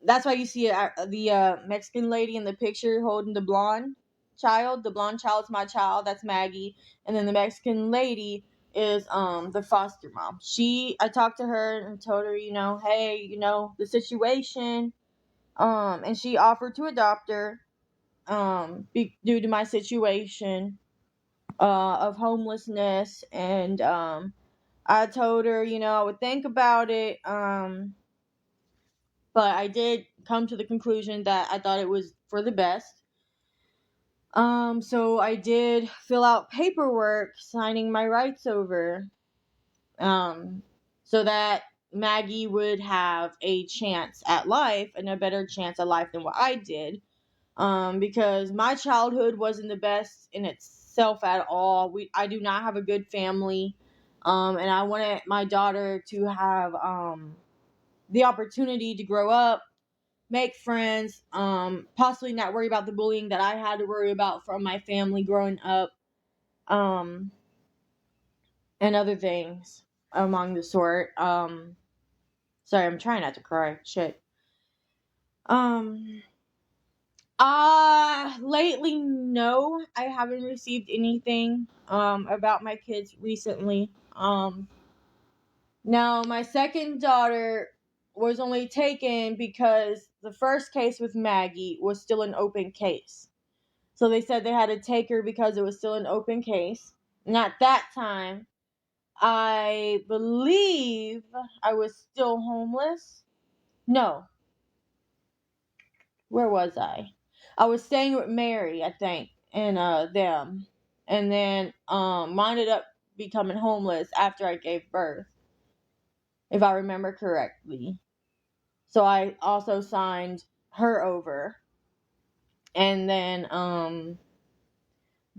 Speaker 1: that's why you see the Mexican lady in the picture holding the blonde child. The blonde child's my child. That's Maggie. And then the Mexican lady is the foster mom. I talked to her and told her, hey, the situation. And she offered to adopt her. Due to my situation of homelessness, and I told her, I would think about it, but I did come to the conclusion that I thought it was for the best. So I did fill out paperwork signing my rights over, so that Maggie would have a chance at life, and a better chance at life than what I did. Because my childhood wasn't the best in itself at all. I do not have a good family, and I wanted my daughter to have the opportunity to grow up, make friends, possibly not worry about the bullying that I had to worry about from my family growing up, um, and other things among the sort. Sorry, I'm trying not to cry. Shit. Lately, no, I haven't received anything about my kids recently. Now, my second daughter was only taken because the first case with Maggie was still an open case. So they said they had to take her because it was still an open case. And at that time, I believe I was still homeless. No, where was I? I was staying with Mary, I think, and them. And then wound up becoming homeless after I gave birth, if I remember correctly. So I also signed her over. And then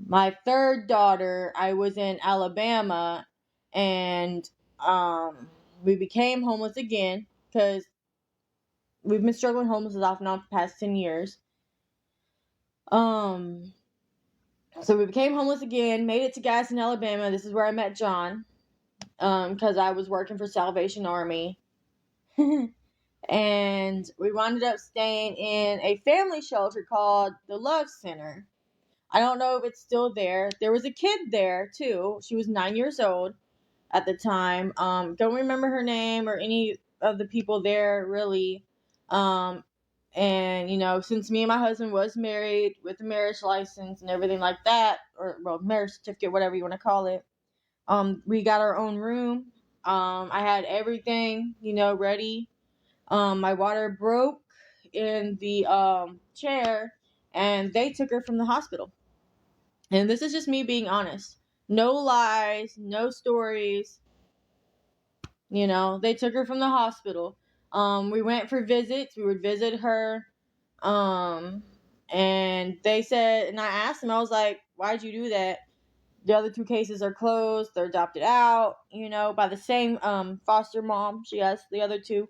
Speaker 1: my third daughter, I was in Alabama, and um we became homeless again because we've been struggling homeless off and on for the past 10 years. Um so we became homeless again, made it to Gadsden, Alabama. This is where I met John. Because I was working for Salvation Army. And we wound up staying in a family shelter called the Love Center. I don't know if it's still there. There was a kid there too. She was 9 years old at the time. Don't remember her name or any of the people there really. Um, and since me and my husband was married with a marriage license and everything like that, or well, marriage certificate, whatever you want to call it, we got our own room. I had everything, ready. My water broke in the chair, and they took her from the hospital. And this is just me being honest. No lies, no stories. They took her from the hospital. We went for visits. We would visit her. Um, and they said, and I asked them, I was like, why'd you do that? The other two cases are closed. They're adopted out, by the same foster mom. She has the other two.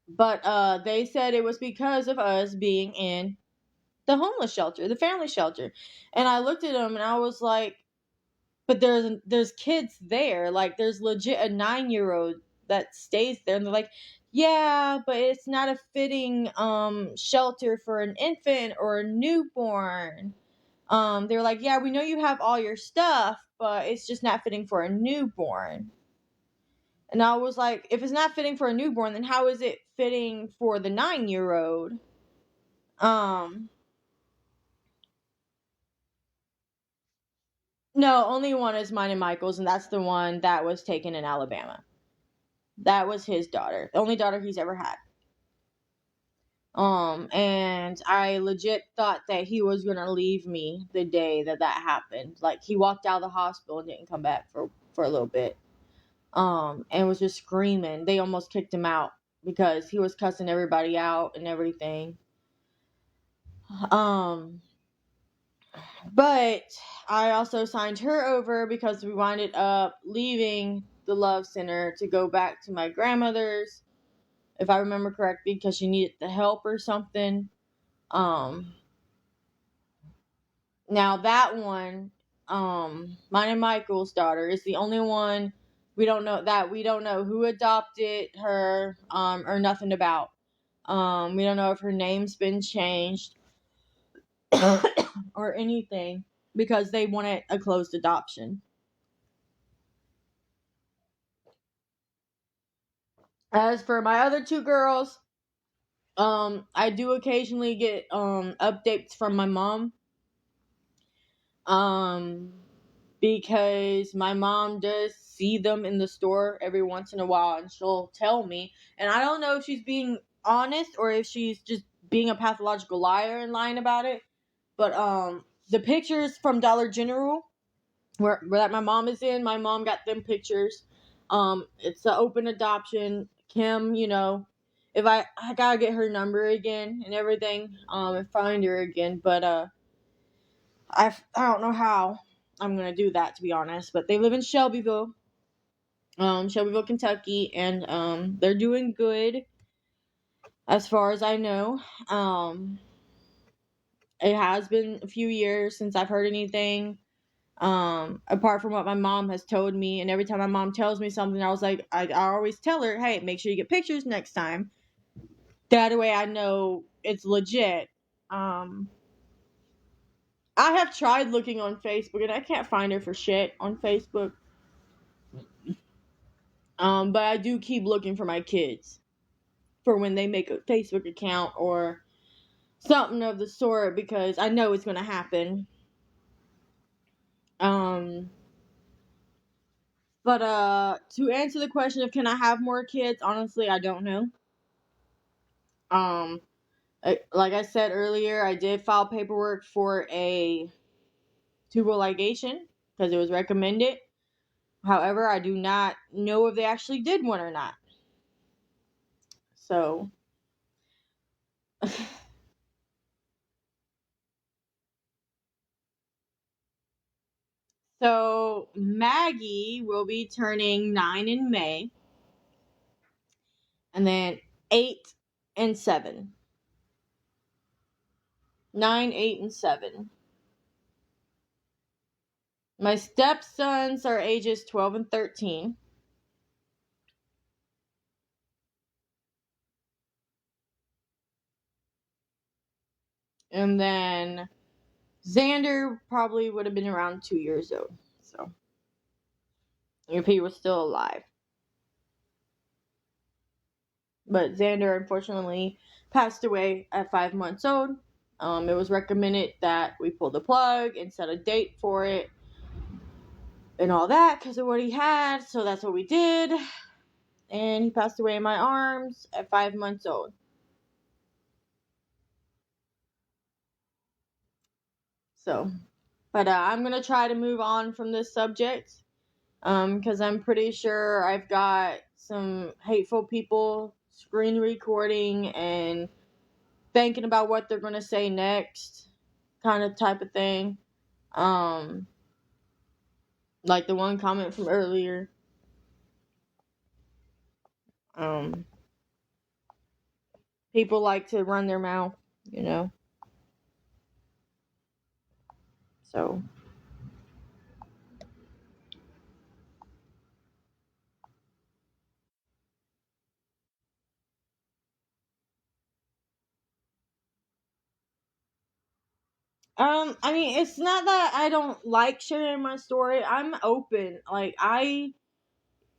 Speaker 1: But they said it was because of us being in the homeless shelter, the family shelter. And I looked at them and I was like, but there's kids there. Like there's legit a 9-year-old that stays there. And they're like, yeah, but it's not a fitting shelter for an infant or a newborn. They were like, yeah, we know you have all your stuff, but it's just not fitting for a newborn. And I was like, if it's not fitting for a newborn, then how is it fitting for the 9-year-old? No, only one is mine and Michael's, and that's the one that was taken in Alabama. That was his daughter, the only daughter he's ever had. And I legit thought that he was gonna leave me the day that happened. Like he walked out of the hospital and didn't come back for a little bit. And was just screaming. They almost kicked him out because he was cussing everybody out and everything. Um, but I also signed her over because we winded up leaving the Love Center to go back to my grandmother's, if I remember correctly, because she needed the help or something. Um, Now that one, mine and Michael's daughter, is the only one we don't know who adopted her, or nothing about. We don't know if her name's been changed or anything because they wanted a closed adoption. As for my other two girls, I do occasionally get updates from my mom. Um, because my mom does see them in the store every once in a while and she'll tell me. And I don't know if she's being honest or if she's just being a pathological liar and lying about it. But the pictures from Dollar General where that my mom is in, my mom got them pictures. It's an open adoption. Kim, if I gotta get her number again and everything, and find her again, but I don't know how I'm gonna do that, to be honest. But they live in Shelbyville, Shelbyville, Kentucky, and they're doing good as far as I know. It has been a few years since I've heard anything. Apart from what my mom has told me, and every time my mom tells me something, I was like, I always tell her, hey, make sure you get pictures next time. That way I know it's legit. I have tried looking on Facebook and I can't find her for shit on Facebook. But I do keep looking for my kids for when they make a Facebook account or something of the sort because I know it's gonna happen. Um, but to answer the question of can I have more kids, honestly, I don't know. Um, like I said earlier, I did file paperwork for a tubal ligation because it was recommended. However, I do not know if they actually did one or not. So, so Maggie will be turning 9 in May, and then 8 and 7. 9, 8, and 7. My stepsons are ages 12 and 13. And then Xander probably would have been around 2 years old. So, if he was still alive. But Xander unfortunately passed away at 5 months old. It was recommended that we pull the plug and set a date for it and all that because of what he had. So that's what we did. And he passed away in my arms at 5 months old. So, but I'm going to try to move on from this subject because I'm pretty sure I've got some hateful people screen recording and thinking about what they're going to say next kind of type of thing. Like the one comment from earlier. Um, People like to run their mouth, you know. So, I mean, it's not that I don't like sharing my story. I'm open. Like I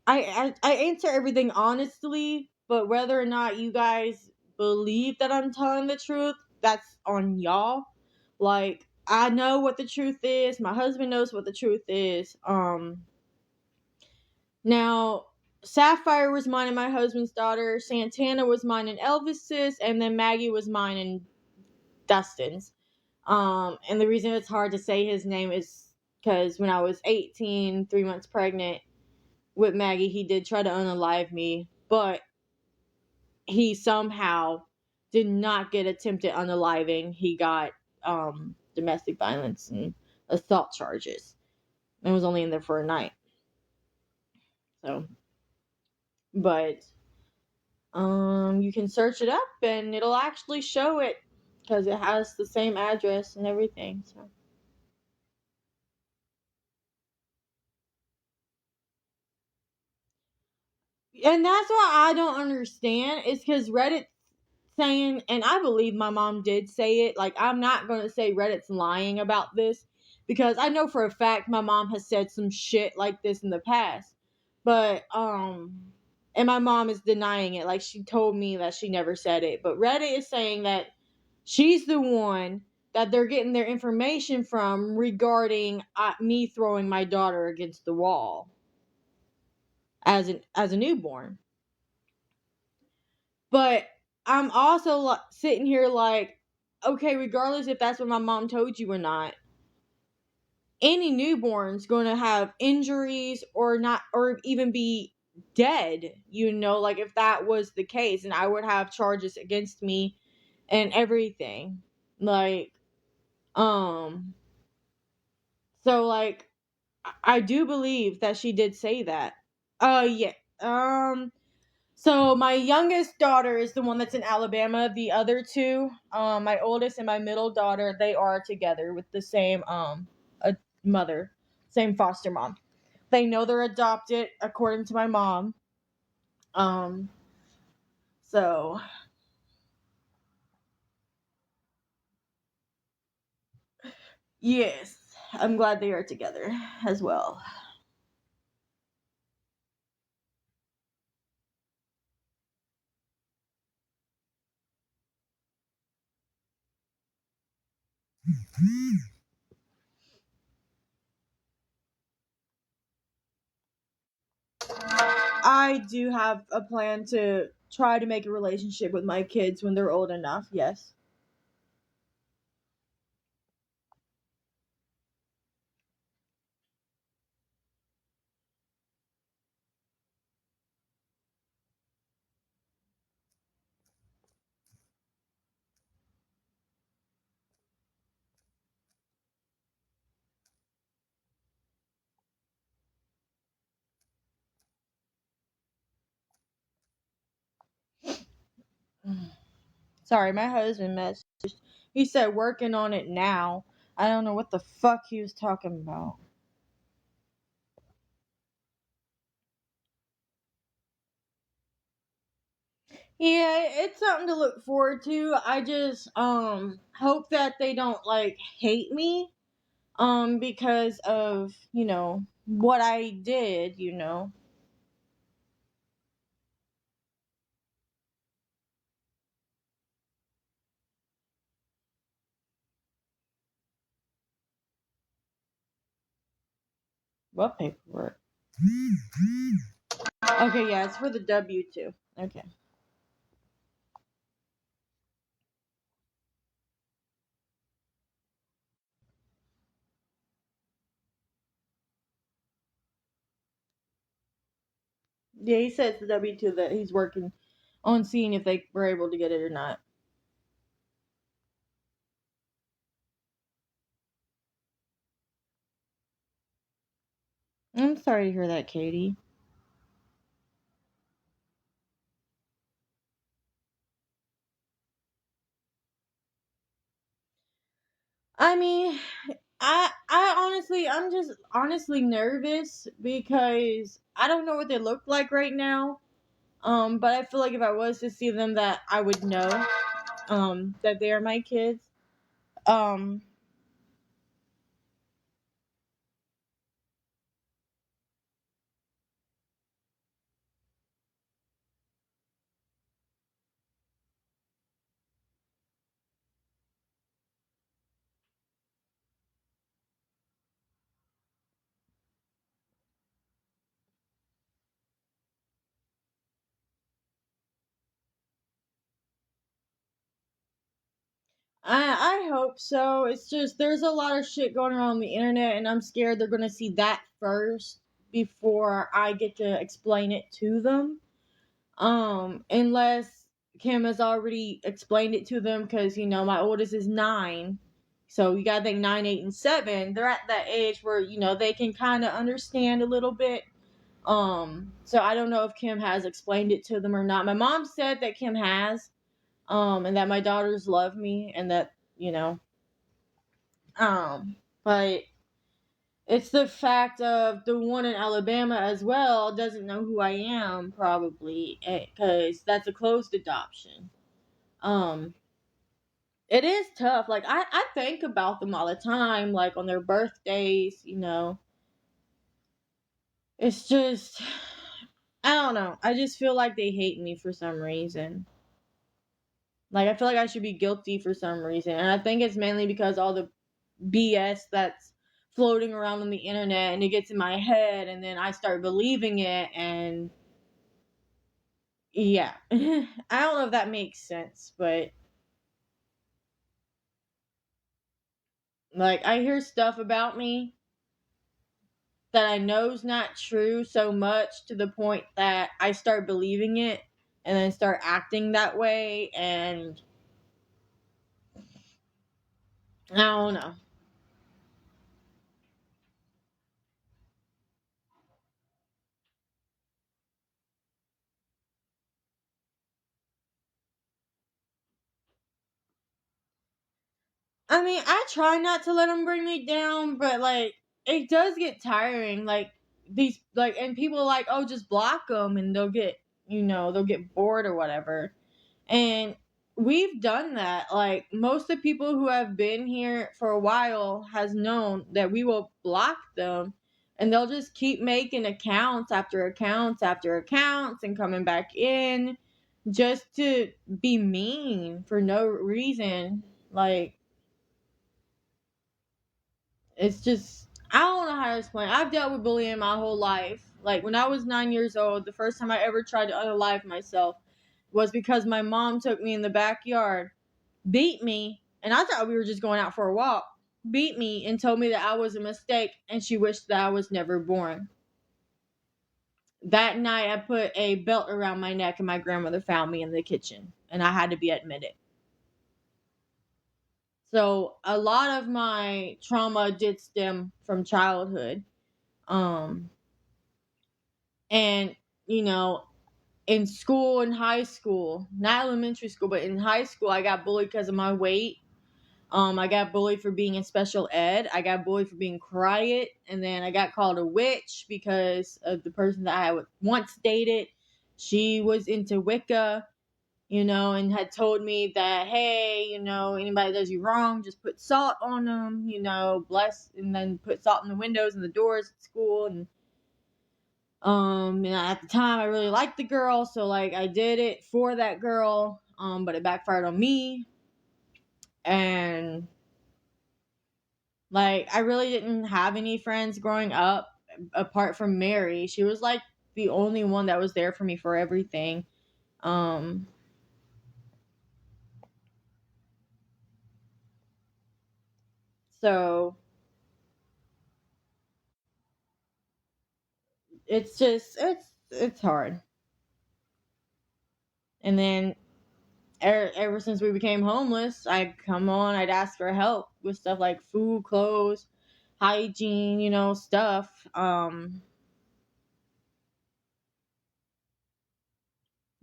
Speaker 1: answer everything honestly, but whether or not you guys believe that I'm telling the truth, that's on y'all. Like I know what the truth is. My husband knows what the truth is. Now Sapphire was mine and my husband's daughter. Santana was mine and Elvis's, and then Maggie was mine and Dustin's. And the reason it's hard to say his name is because when I was 18, 3 months pregnant with Maggie, he did try to unalive me, but he somehow did not get attempted unaliving. He got domestic violence and assault charges and was only in there for a night. So, but you can search it up and it'll actually show it because it has the same address and everything. So, and that's what I don't understand is because Reddit saying, and I believe my mom did say it. Like, I'm not going to say Reddit's lying about this because I know for a fact my mom has said some shit like this in the past. But, and my mom is denying it. Like, she told me that she never said it. But Reddit is saying that she's the one that they're getting their information from regarding me throwing my daughter against the wall as a newborn. But I'm also sitting here like, okay, regardless if that's what my mom told you or not, any newborn's going to have injuries or not, or even be dead, like if that was the case, and I would have charges against me and everything. Like, so like, I do believe that she did say that. Yeah. So my youngest daughter is the one that's in Alabama. The other two, my oldest and my middle daughter, they are together with the same a mother, same foster mom. They know they're adopted according to my mom. Um, so yes, I'm glad they are together as well. I do have a plan to try to make a relationship with my kids when they're old enough. Yes. Sorry, my husband messaged. He said working on it now. I don't know what the fuck he was talking about. Yeah, it's something to look forward to. I just hope that they don't like hate me because of, what I did. What paperwork? Okay, yeah, it's for the W-2. Okay. Yeah, he said it's the W-2 that he's working on seeing if they were able to get it or not. I'm sorry to hear that, Katie. I mean, I'm just honestly nervous because I don't know what they look like right now. But I feel like if I was to see them, that I would know, that they are my kids. Um, I hope so. It's just there's a lot of shit going around on the internet, and I'm scared they're gonna see that first before I get to explain it to them. Unless Kim has already explained it to them, because my oldest is 9, so you gotta think 9, 8, and 7. They're at that age where they can kind of understand a little bit. So I don't know if Kim has explained it to them or not. My mom said that Kim has, and that my daughters love me, and that but it's the fact of the one in Alabama as well doesn't know who I am, probably because that's a closed adoption. Um, it is tough. Like I think about them all the time, like on their birthdays. It's just I don't know. I just feel like they hate me for some reason. Like I feel like I should be guilty for some reason, and I think it's mainly because all the BS that's floating around on the internet, and it gets in my head, and then I start believing it, and yeah. I don't know if that makes sense, but like I hear stuff about me that I know is not true so much to the point that I start believing it and then start acting that way, and I don't know. I mean, I try not to let them bring me down, but like it does get tiring. Like these, like, and people are like, oh, just block them, and they'll get bored or whatever. And we've done that. Like most of the people who have been here for a while has known that we will block them, and they'll just keep making accounts after accounts after accounts and coming back in just to be mean for no reason. Like it's just, I don't know how to explain. I've dealt with bullying my whole life. Like when I was 9 years old, the first time I ever tried to unalive myself was because my mom took me in the backyard, beat me, and I thought we were just going out for a walk. Beat me and told me that I was a mistake and she wished that I was never born. That night, I put a belt around my neck and my grandmother found me in the kitchen and I had to be admitted. So a lot of my trauma did stem from childhood. Um, and, you know, in school, in high school, not elementary school, but in high school, I got bullied because of my weight. I got bullied for being in special ed. I got bullied for being quiet. And then I got called a witch because of the person that I once dated. She was into Wicca, and had told me that, hey, anybody does you wrong, just put salt on them, bless, and then put salt in the windows and the doors at school. And at the time I really liked the girl, so like I did it for that girl, but it backfired on me. And like I really didn't have any friends growing up apart from Mary. She was like the only one that was there for me for everything. Um so it's just it's hard. And then ever since we became homeless, I'd come on, I'd ask for help with stuff like food, clothes, hygiene, stuff.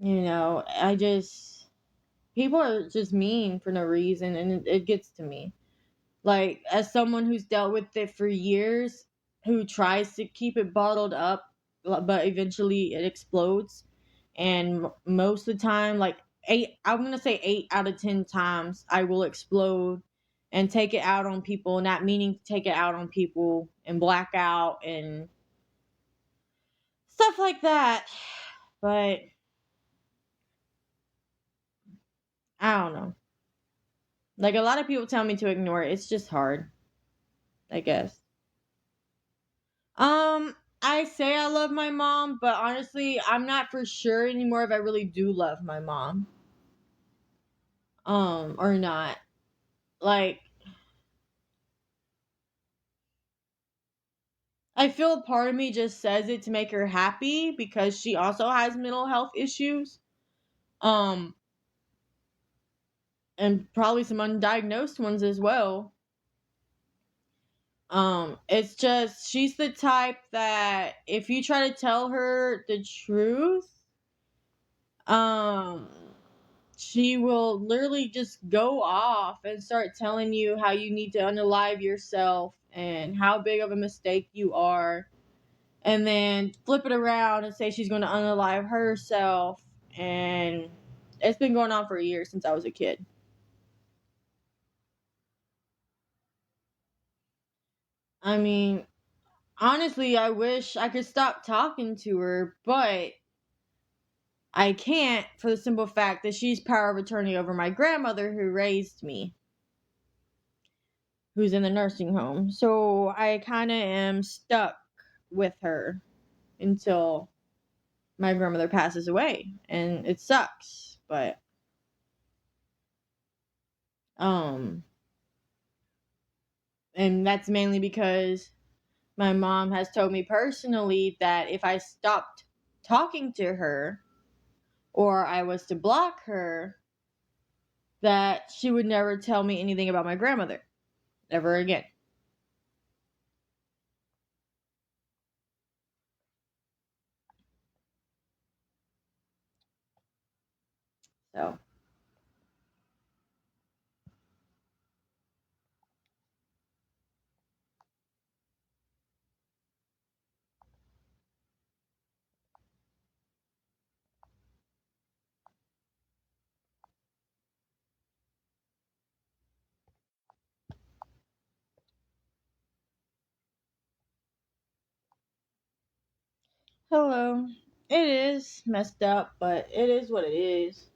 Speaker 1: I just, people are just mean for no reason, and it gets to me. Like, as someone who's dealt with it for years, who tries to keep it bottled up, but eventually it explodes. And most of the time, like I'm gonna say 8 out of 10 times, I will explode and take it out on people, not meaning to take it out on people, and black out and stuff like that. But I don't know. Like a lot of people tell me to ignore it. It's just hard, I guess. I say I love my mom, but honestly, I'm not for sure anymore if I really do love my mom. Or not. Like, I feel a part of me just says it to make her happy because she also has mental health issues. Um, and probably some undiagnosed ones as well. It's just she's the type that if you try to tell her the truth, um, she will literally just go off and start telling you how you need to unalive yourself and how big of a mistake you are, and then flip it around and say she's going to unalive herself. And it's been going on for a year since I was a kid. I mean, honestly, I wish I could stop talking to her, but I can't for the simple fact that she's power of attorney over my grandmother who raised me, who's in the nursing home. So I kind of am stuck with her until my grandmother passes away, and it sucks. But um and that's mainly because my mom has told me personally that if I stopped talking to her or I was to block her, that she would never tell me anything about my grandmother ever again. So, hello. It is messed up, but it is what it is.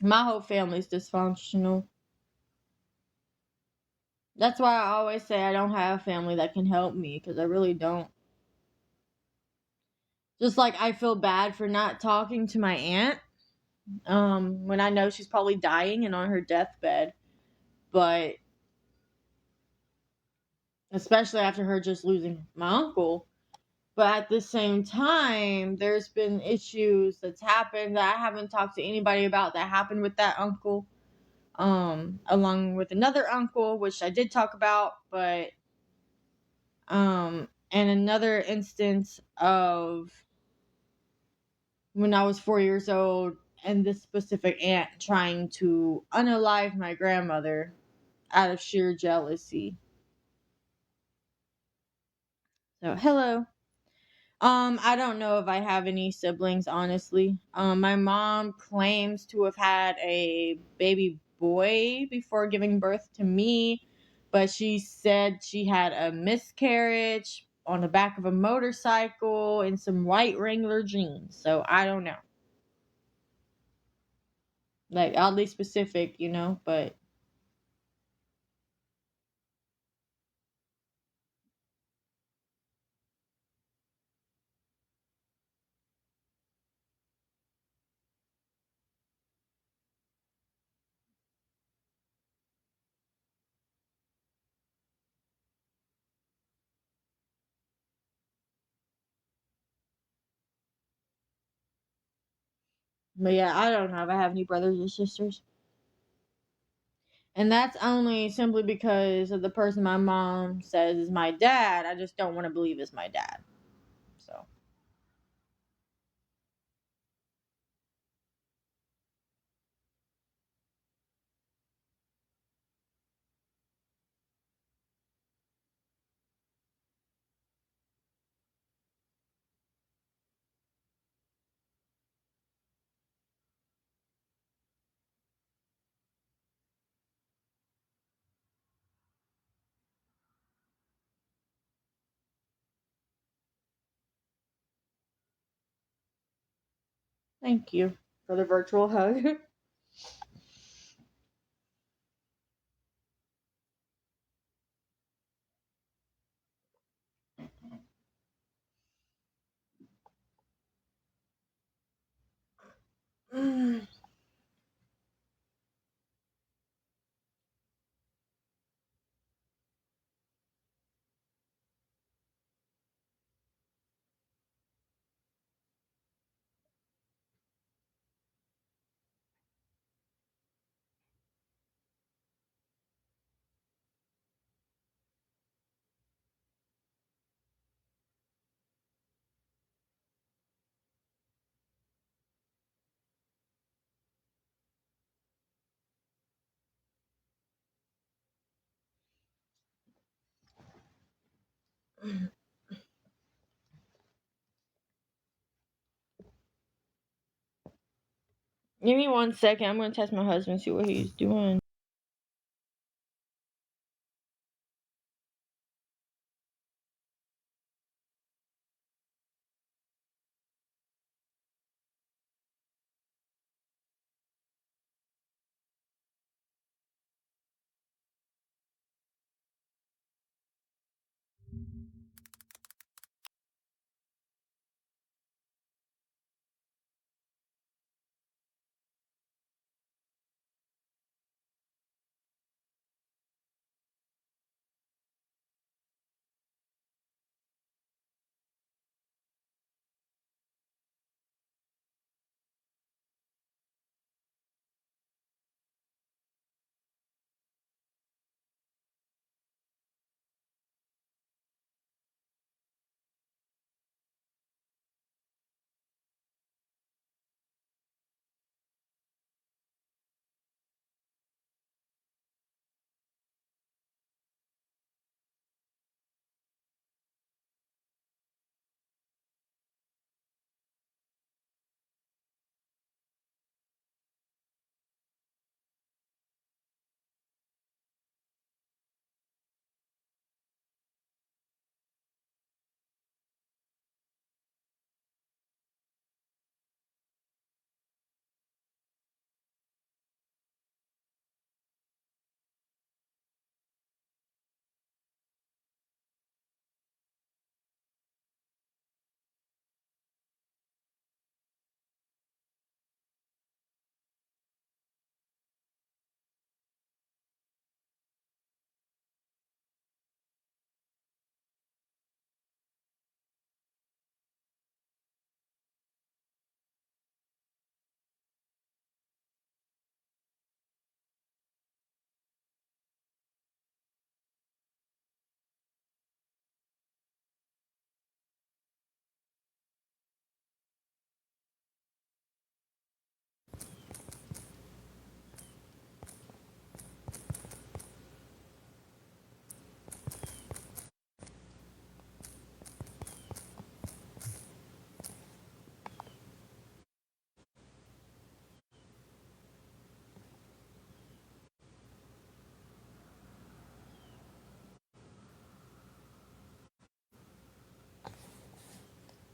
Speaker 1: My whole family's dysfunctional. That's why I always say I don't have family that can help me, because I really don't. Just like I feel bad for not talking to my aunt, when I know she's probably dying and on her deathbed. But especially after her just losing my uncle. But at the same time, there's been issues that's happened that I haven't talked to anybody about that happened with that uncle. Along with another uncle, which I did talk about, but and another instance of when I was 4 years old and this specific aunt trying to unalive my grandmother out of sheer jealousy. So hello. I don't know if I have any siblings, honestly. My mom claims to have had a baby boy before giving birth to me, but she said she had a miscarriage on the back of a motorcycle in some white Wrangler jeans. So I don't know. Like, oddly specific, but yeah, I don't know if I have any brothers or sisters. And that's only simply because of the person my mom says is my dad. I just don't want to believe is my dad. So, thank you for the virtual hug. Give me 1 second. I'm going to test my husband, see what he's doing.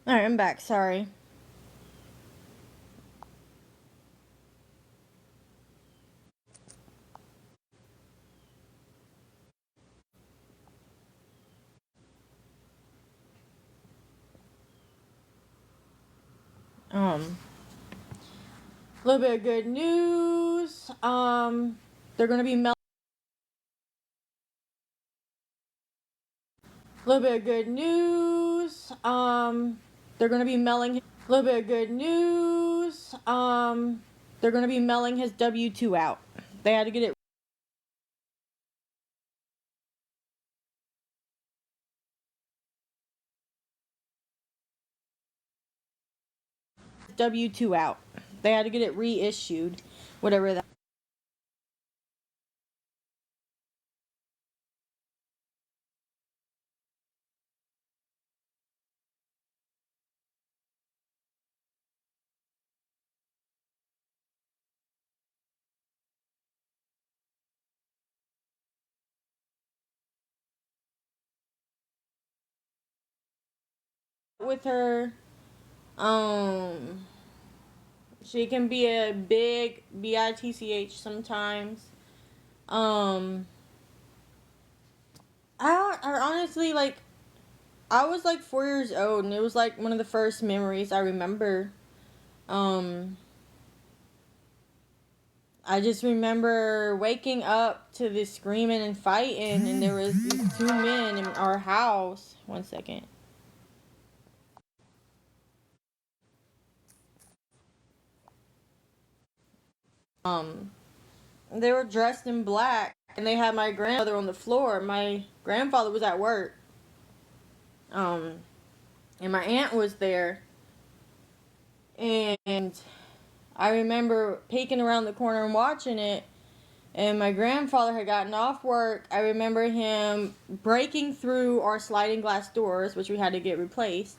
Speaker 1: All right, I'm back. Sorry. A little bit of good news. They're gonna be mel. A little bit of good news. They're gonna be mailing. A little bit of good news. They're gonna be mailing his W-2 out. They had to get it W-2 out. They had to get it reissued, whatever that. With her, um, she can be a big bitch sometimes. Um, I honestly like. I was like 4 years old, and it was like one of the first memories I remember. Um, I just remember waking up to this screaming and fighting, and there was these two men in our house. 1 second. Um, they were dressed in black, and they had my grandmother on the floor. My grandfather was at work. Um, and my aunt was there, and I remember peeking around the corner and watching it. And my grandfather had gotten off work. I remember him breaking through our sliding glass doors, which we had to get replaced,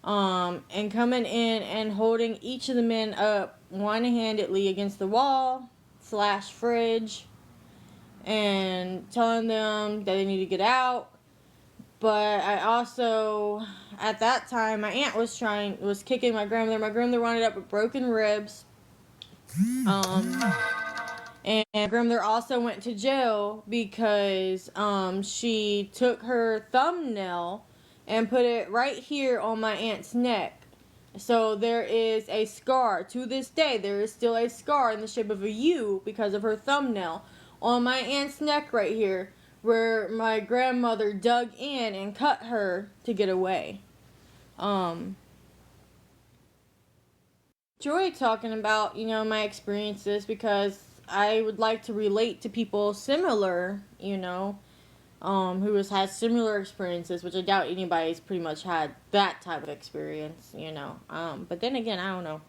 Speaker 1: and coming in and holding each of the men up one-handedly against the wall slash fridge and telling them that they need to get out. But I also, at that time, my aunt was kicking my grandmother. My grandmother wound up with broken ribs. Um, and grandmother also went to jail because she took her thumbnail and put it right here on my aunt's neck. So there is a scar. To this day, there is still a scar in the shape of a U because of her thumbnail on my aunt's neck right here, where my grandmother dug in and cut her to get away. Um, enjoy talking about, my experiences because I would like to relate to people similar, who has had similar experiences, which I doubt anybody's pretty much had that type of experience. But then again, I don't know.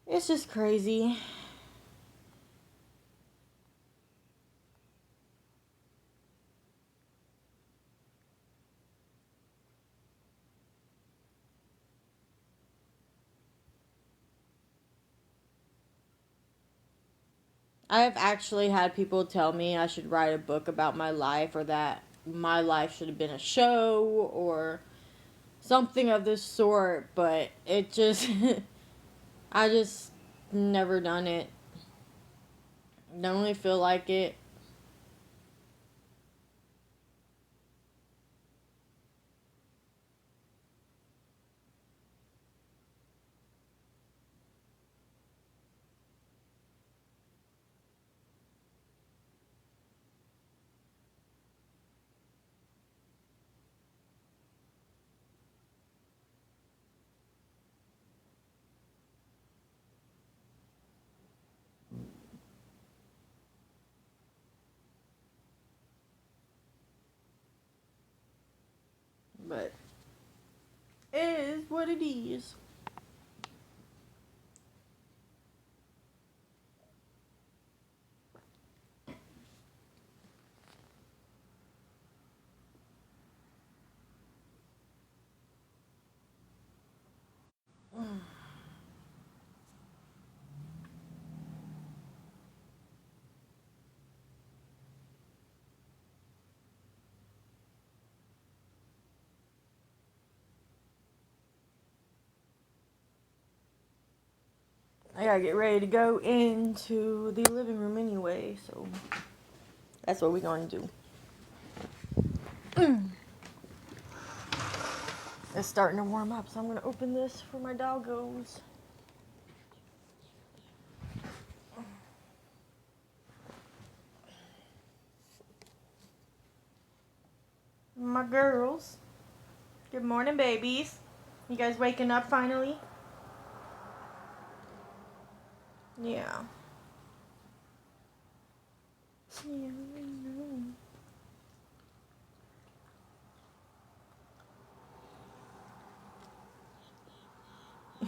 Speaker 1: It's just crazy. I've actually had people tell me I should write a book about my life or that my life should have been a show or something of this sort, but it just I just never done it. Don't really feel like it. But it is what it is. I gotta get ready to go into the living room anyway, so that's what we're going to do. It's starting to warm up, so I'm gonna open this for my doggos. My girls. Good morning, babies. You guys waking up finally? Yeah. Yeah, I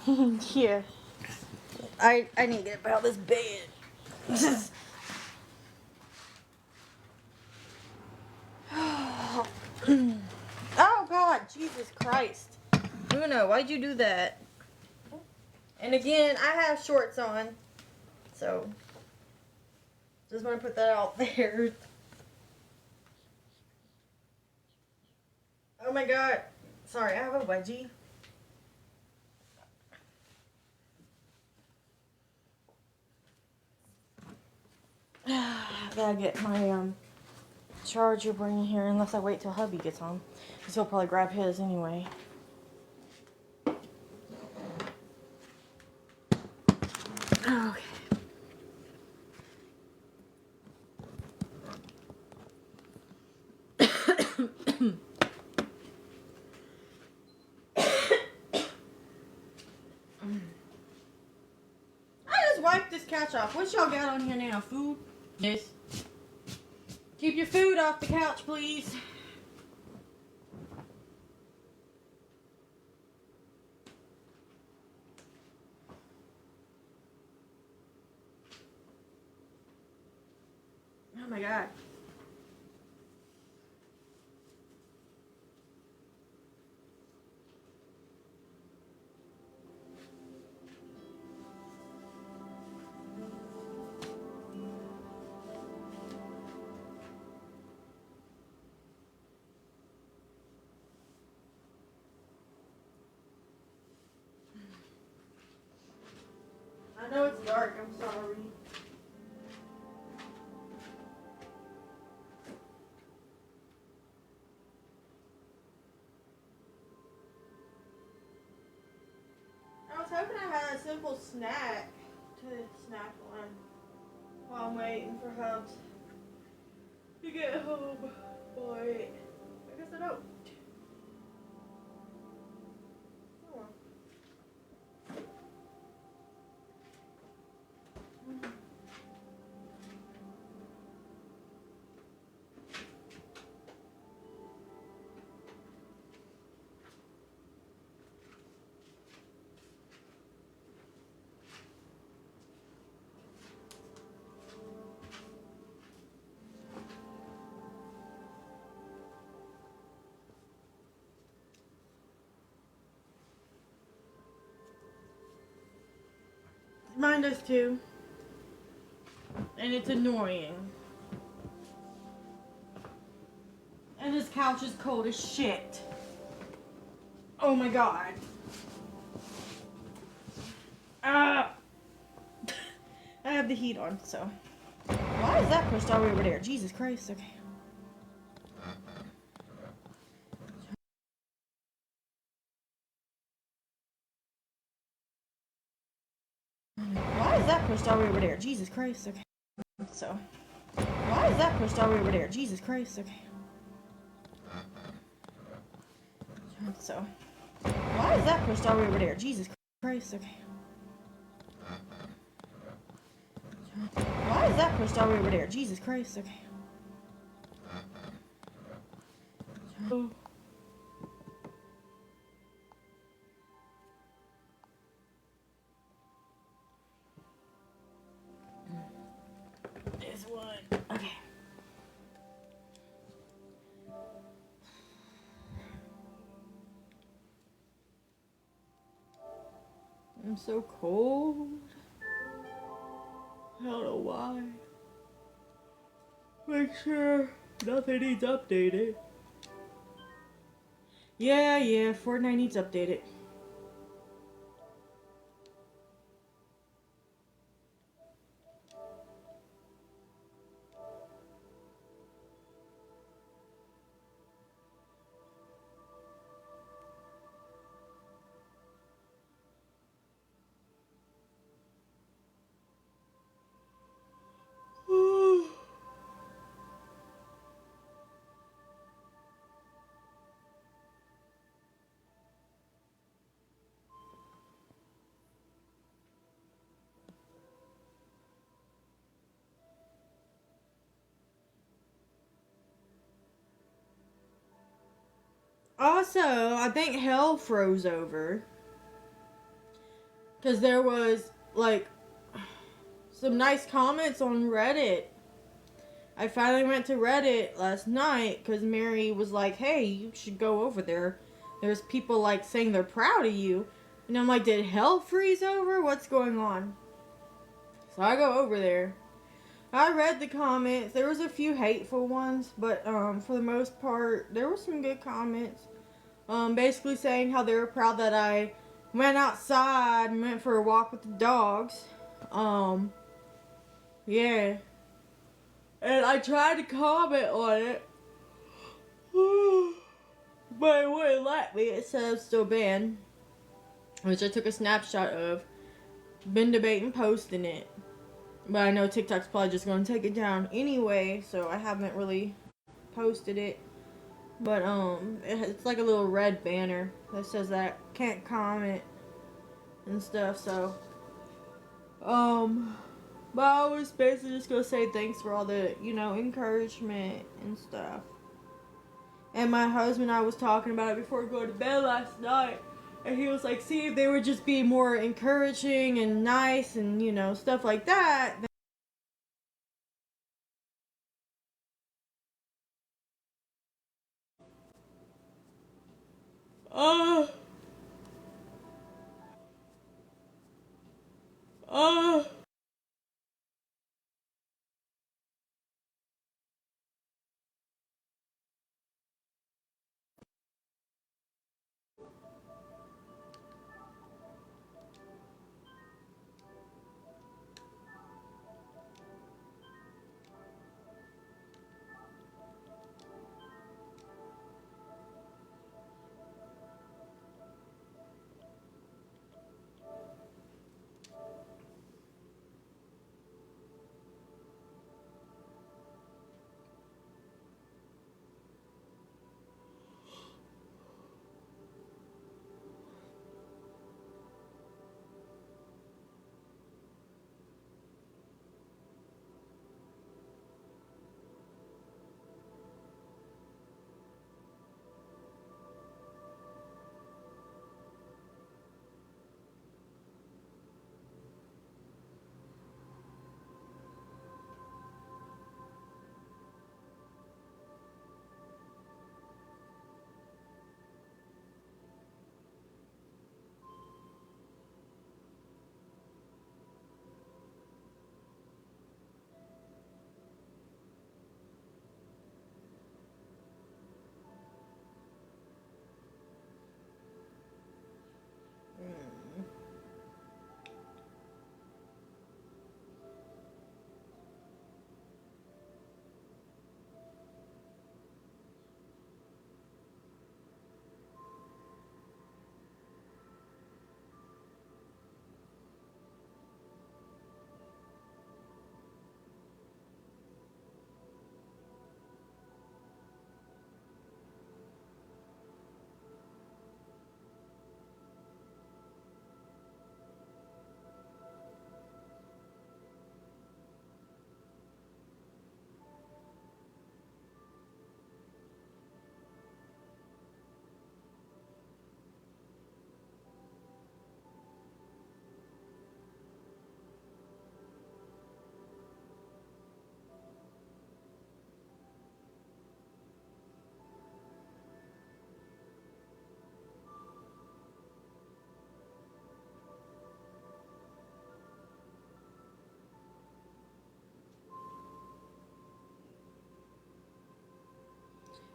Speaker 1: know. Yeah. I need to get up out of this bed. Oh God, Jesus Christ. Bruno, why'd you do that? And again, I have shorts on, so just want to put that out there. Oh my God. Sorry, I have a wedgie. I gotta get my charger bring here unless I wait till hubby gets home. Because he'll probably grab his anyway. Okay. I just wiped this couch off. What y'all got on here now? Food? Yes. Keep your food off the couch, please. Oh my God. I know it's dark. I'm sorry. I was hoping I had a simple snack to snack on while I'm waiting for Hubs to get home. But I guess I don't. Oh. Mine does too. And it's annoying. And this couch is cold as shit. Oh my God. Ah! I have the heat on, so. Why is that pushed all the way over there? Jesus Christ, okay. Why is that pushed all the way over there? Jesus Christ, okay. So. Why is that pushed all the way over there? Jesus Christ, okay. So. Why is that pushed all the way over there? Jesus Christ, okay. Why is that pushed all the way over there? Jesus Christ, okay. This one. Okay. I'm so cold. I don't know why. Make sure nothing needs updated. Yeah, Fortnite needs updated. Also, I think hell froze over because there was like some nice comments on Reddit. I finally went to Reddit last night because Mary was like, "Hey, you should go over there. There's people like saying they're proud of you." And I'm like, "Did hell freeze over? What's going on?" So I go over there. I read the comments. There was a few hateful ones, but for the most part, there were some good comments. Basically saying how they were proud that I went outside and went for a walk with the dogs. Um, yeah. And I tried to comment on it, but it wouldn't let me. It said I'm still banned, which I took a snapshot of. Been debating posting it, but I know TikTok's probably just gonna take it down anyway, so I haven't really posted it. But it's like a little red banner that says that I can't comment and stuff. So but I was basically just gonna say thanks for all the encouragement and stuff. And my husband and I was talking about it before going to bed last night. And he was like, see, if they would just be more encouraging and nice and, stuff like that. Uh, uh.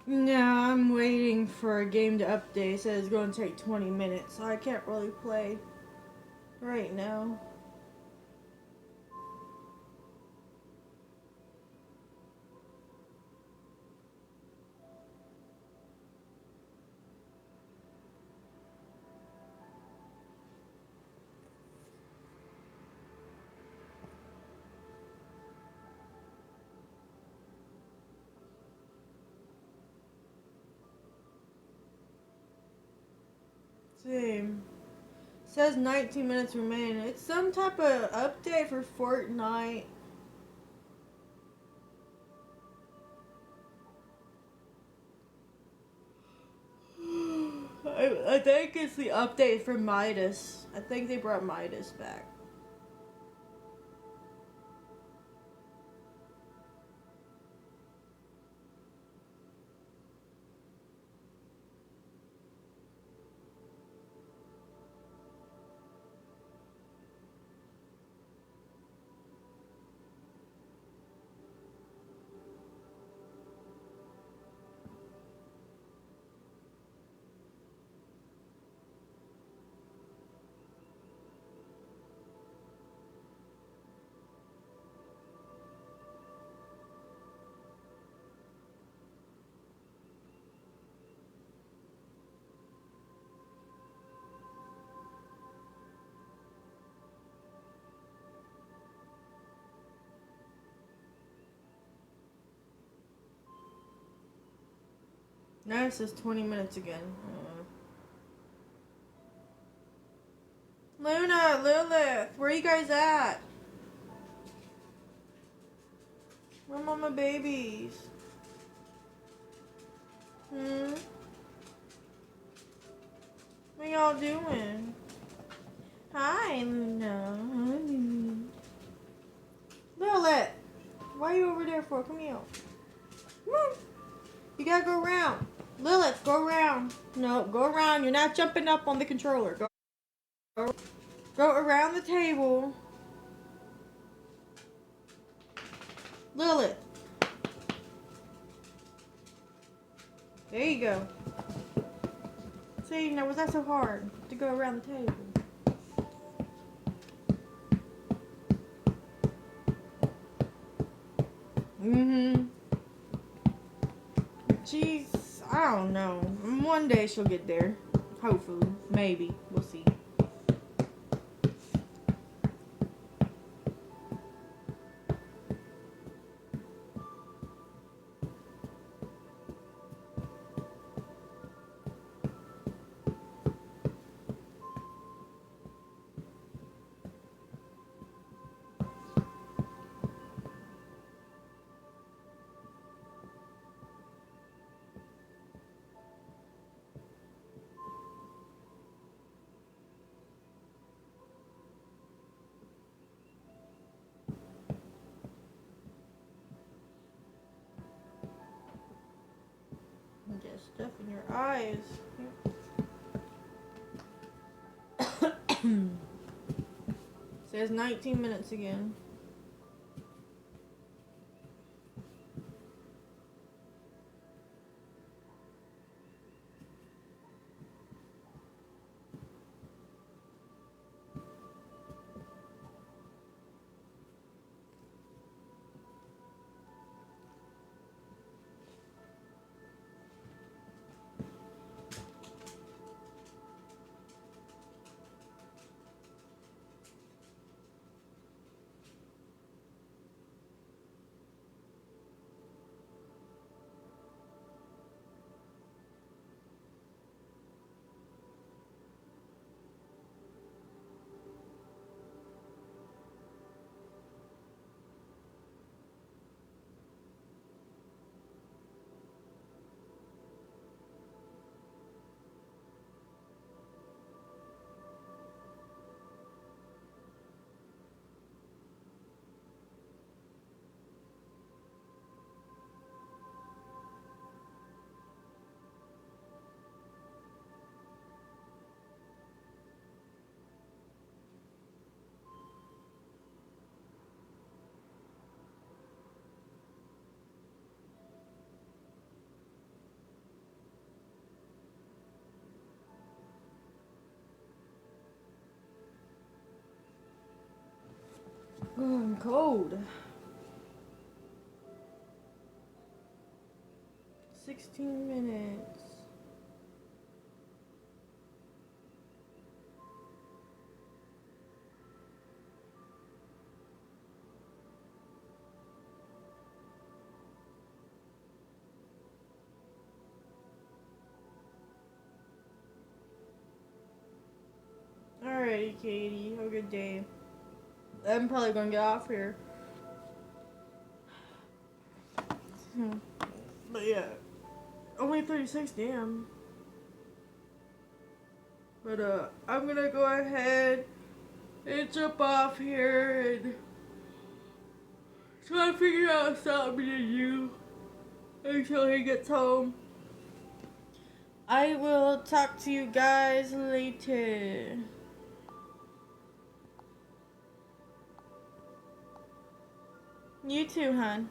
Speaker 1: No, I'm waiting for a game to update. It says it's going to take 20 minutes, so I can't really play right now. Same. It says 19 minutes remain. It's some type of update for Fortnite. I think it's the update for Midas. I think they brought Midas back. Now it says 20 minutes again. Luna, Lilith, where you guys at? Where are my babies? What y'all doing? Hi, Luna. Lilith, why are you over there for? Come here. Come on. You gotta go around. Lilith, go around. No, go around. You're not jumping up on the controller. Go around the table. Lilith. There you go. See, now was that so hard to go around the table? Jeez, I don't know. One day she'll get there. Hopefully. Maybe. We'll see. Get stuff in your eyes. Says 19 minutes again. Oh, I'm cold. 16 minutes. Alrighty, Katie. Have a good day. I'm probably gonna get off here. But yeah. Only 36, damn. But I'm gonna go ahead and jump off here and try to figure out something to do until he gets home. I will talk to you guys later. You too, hon.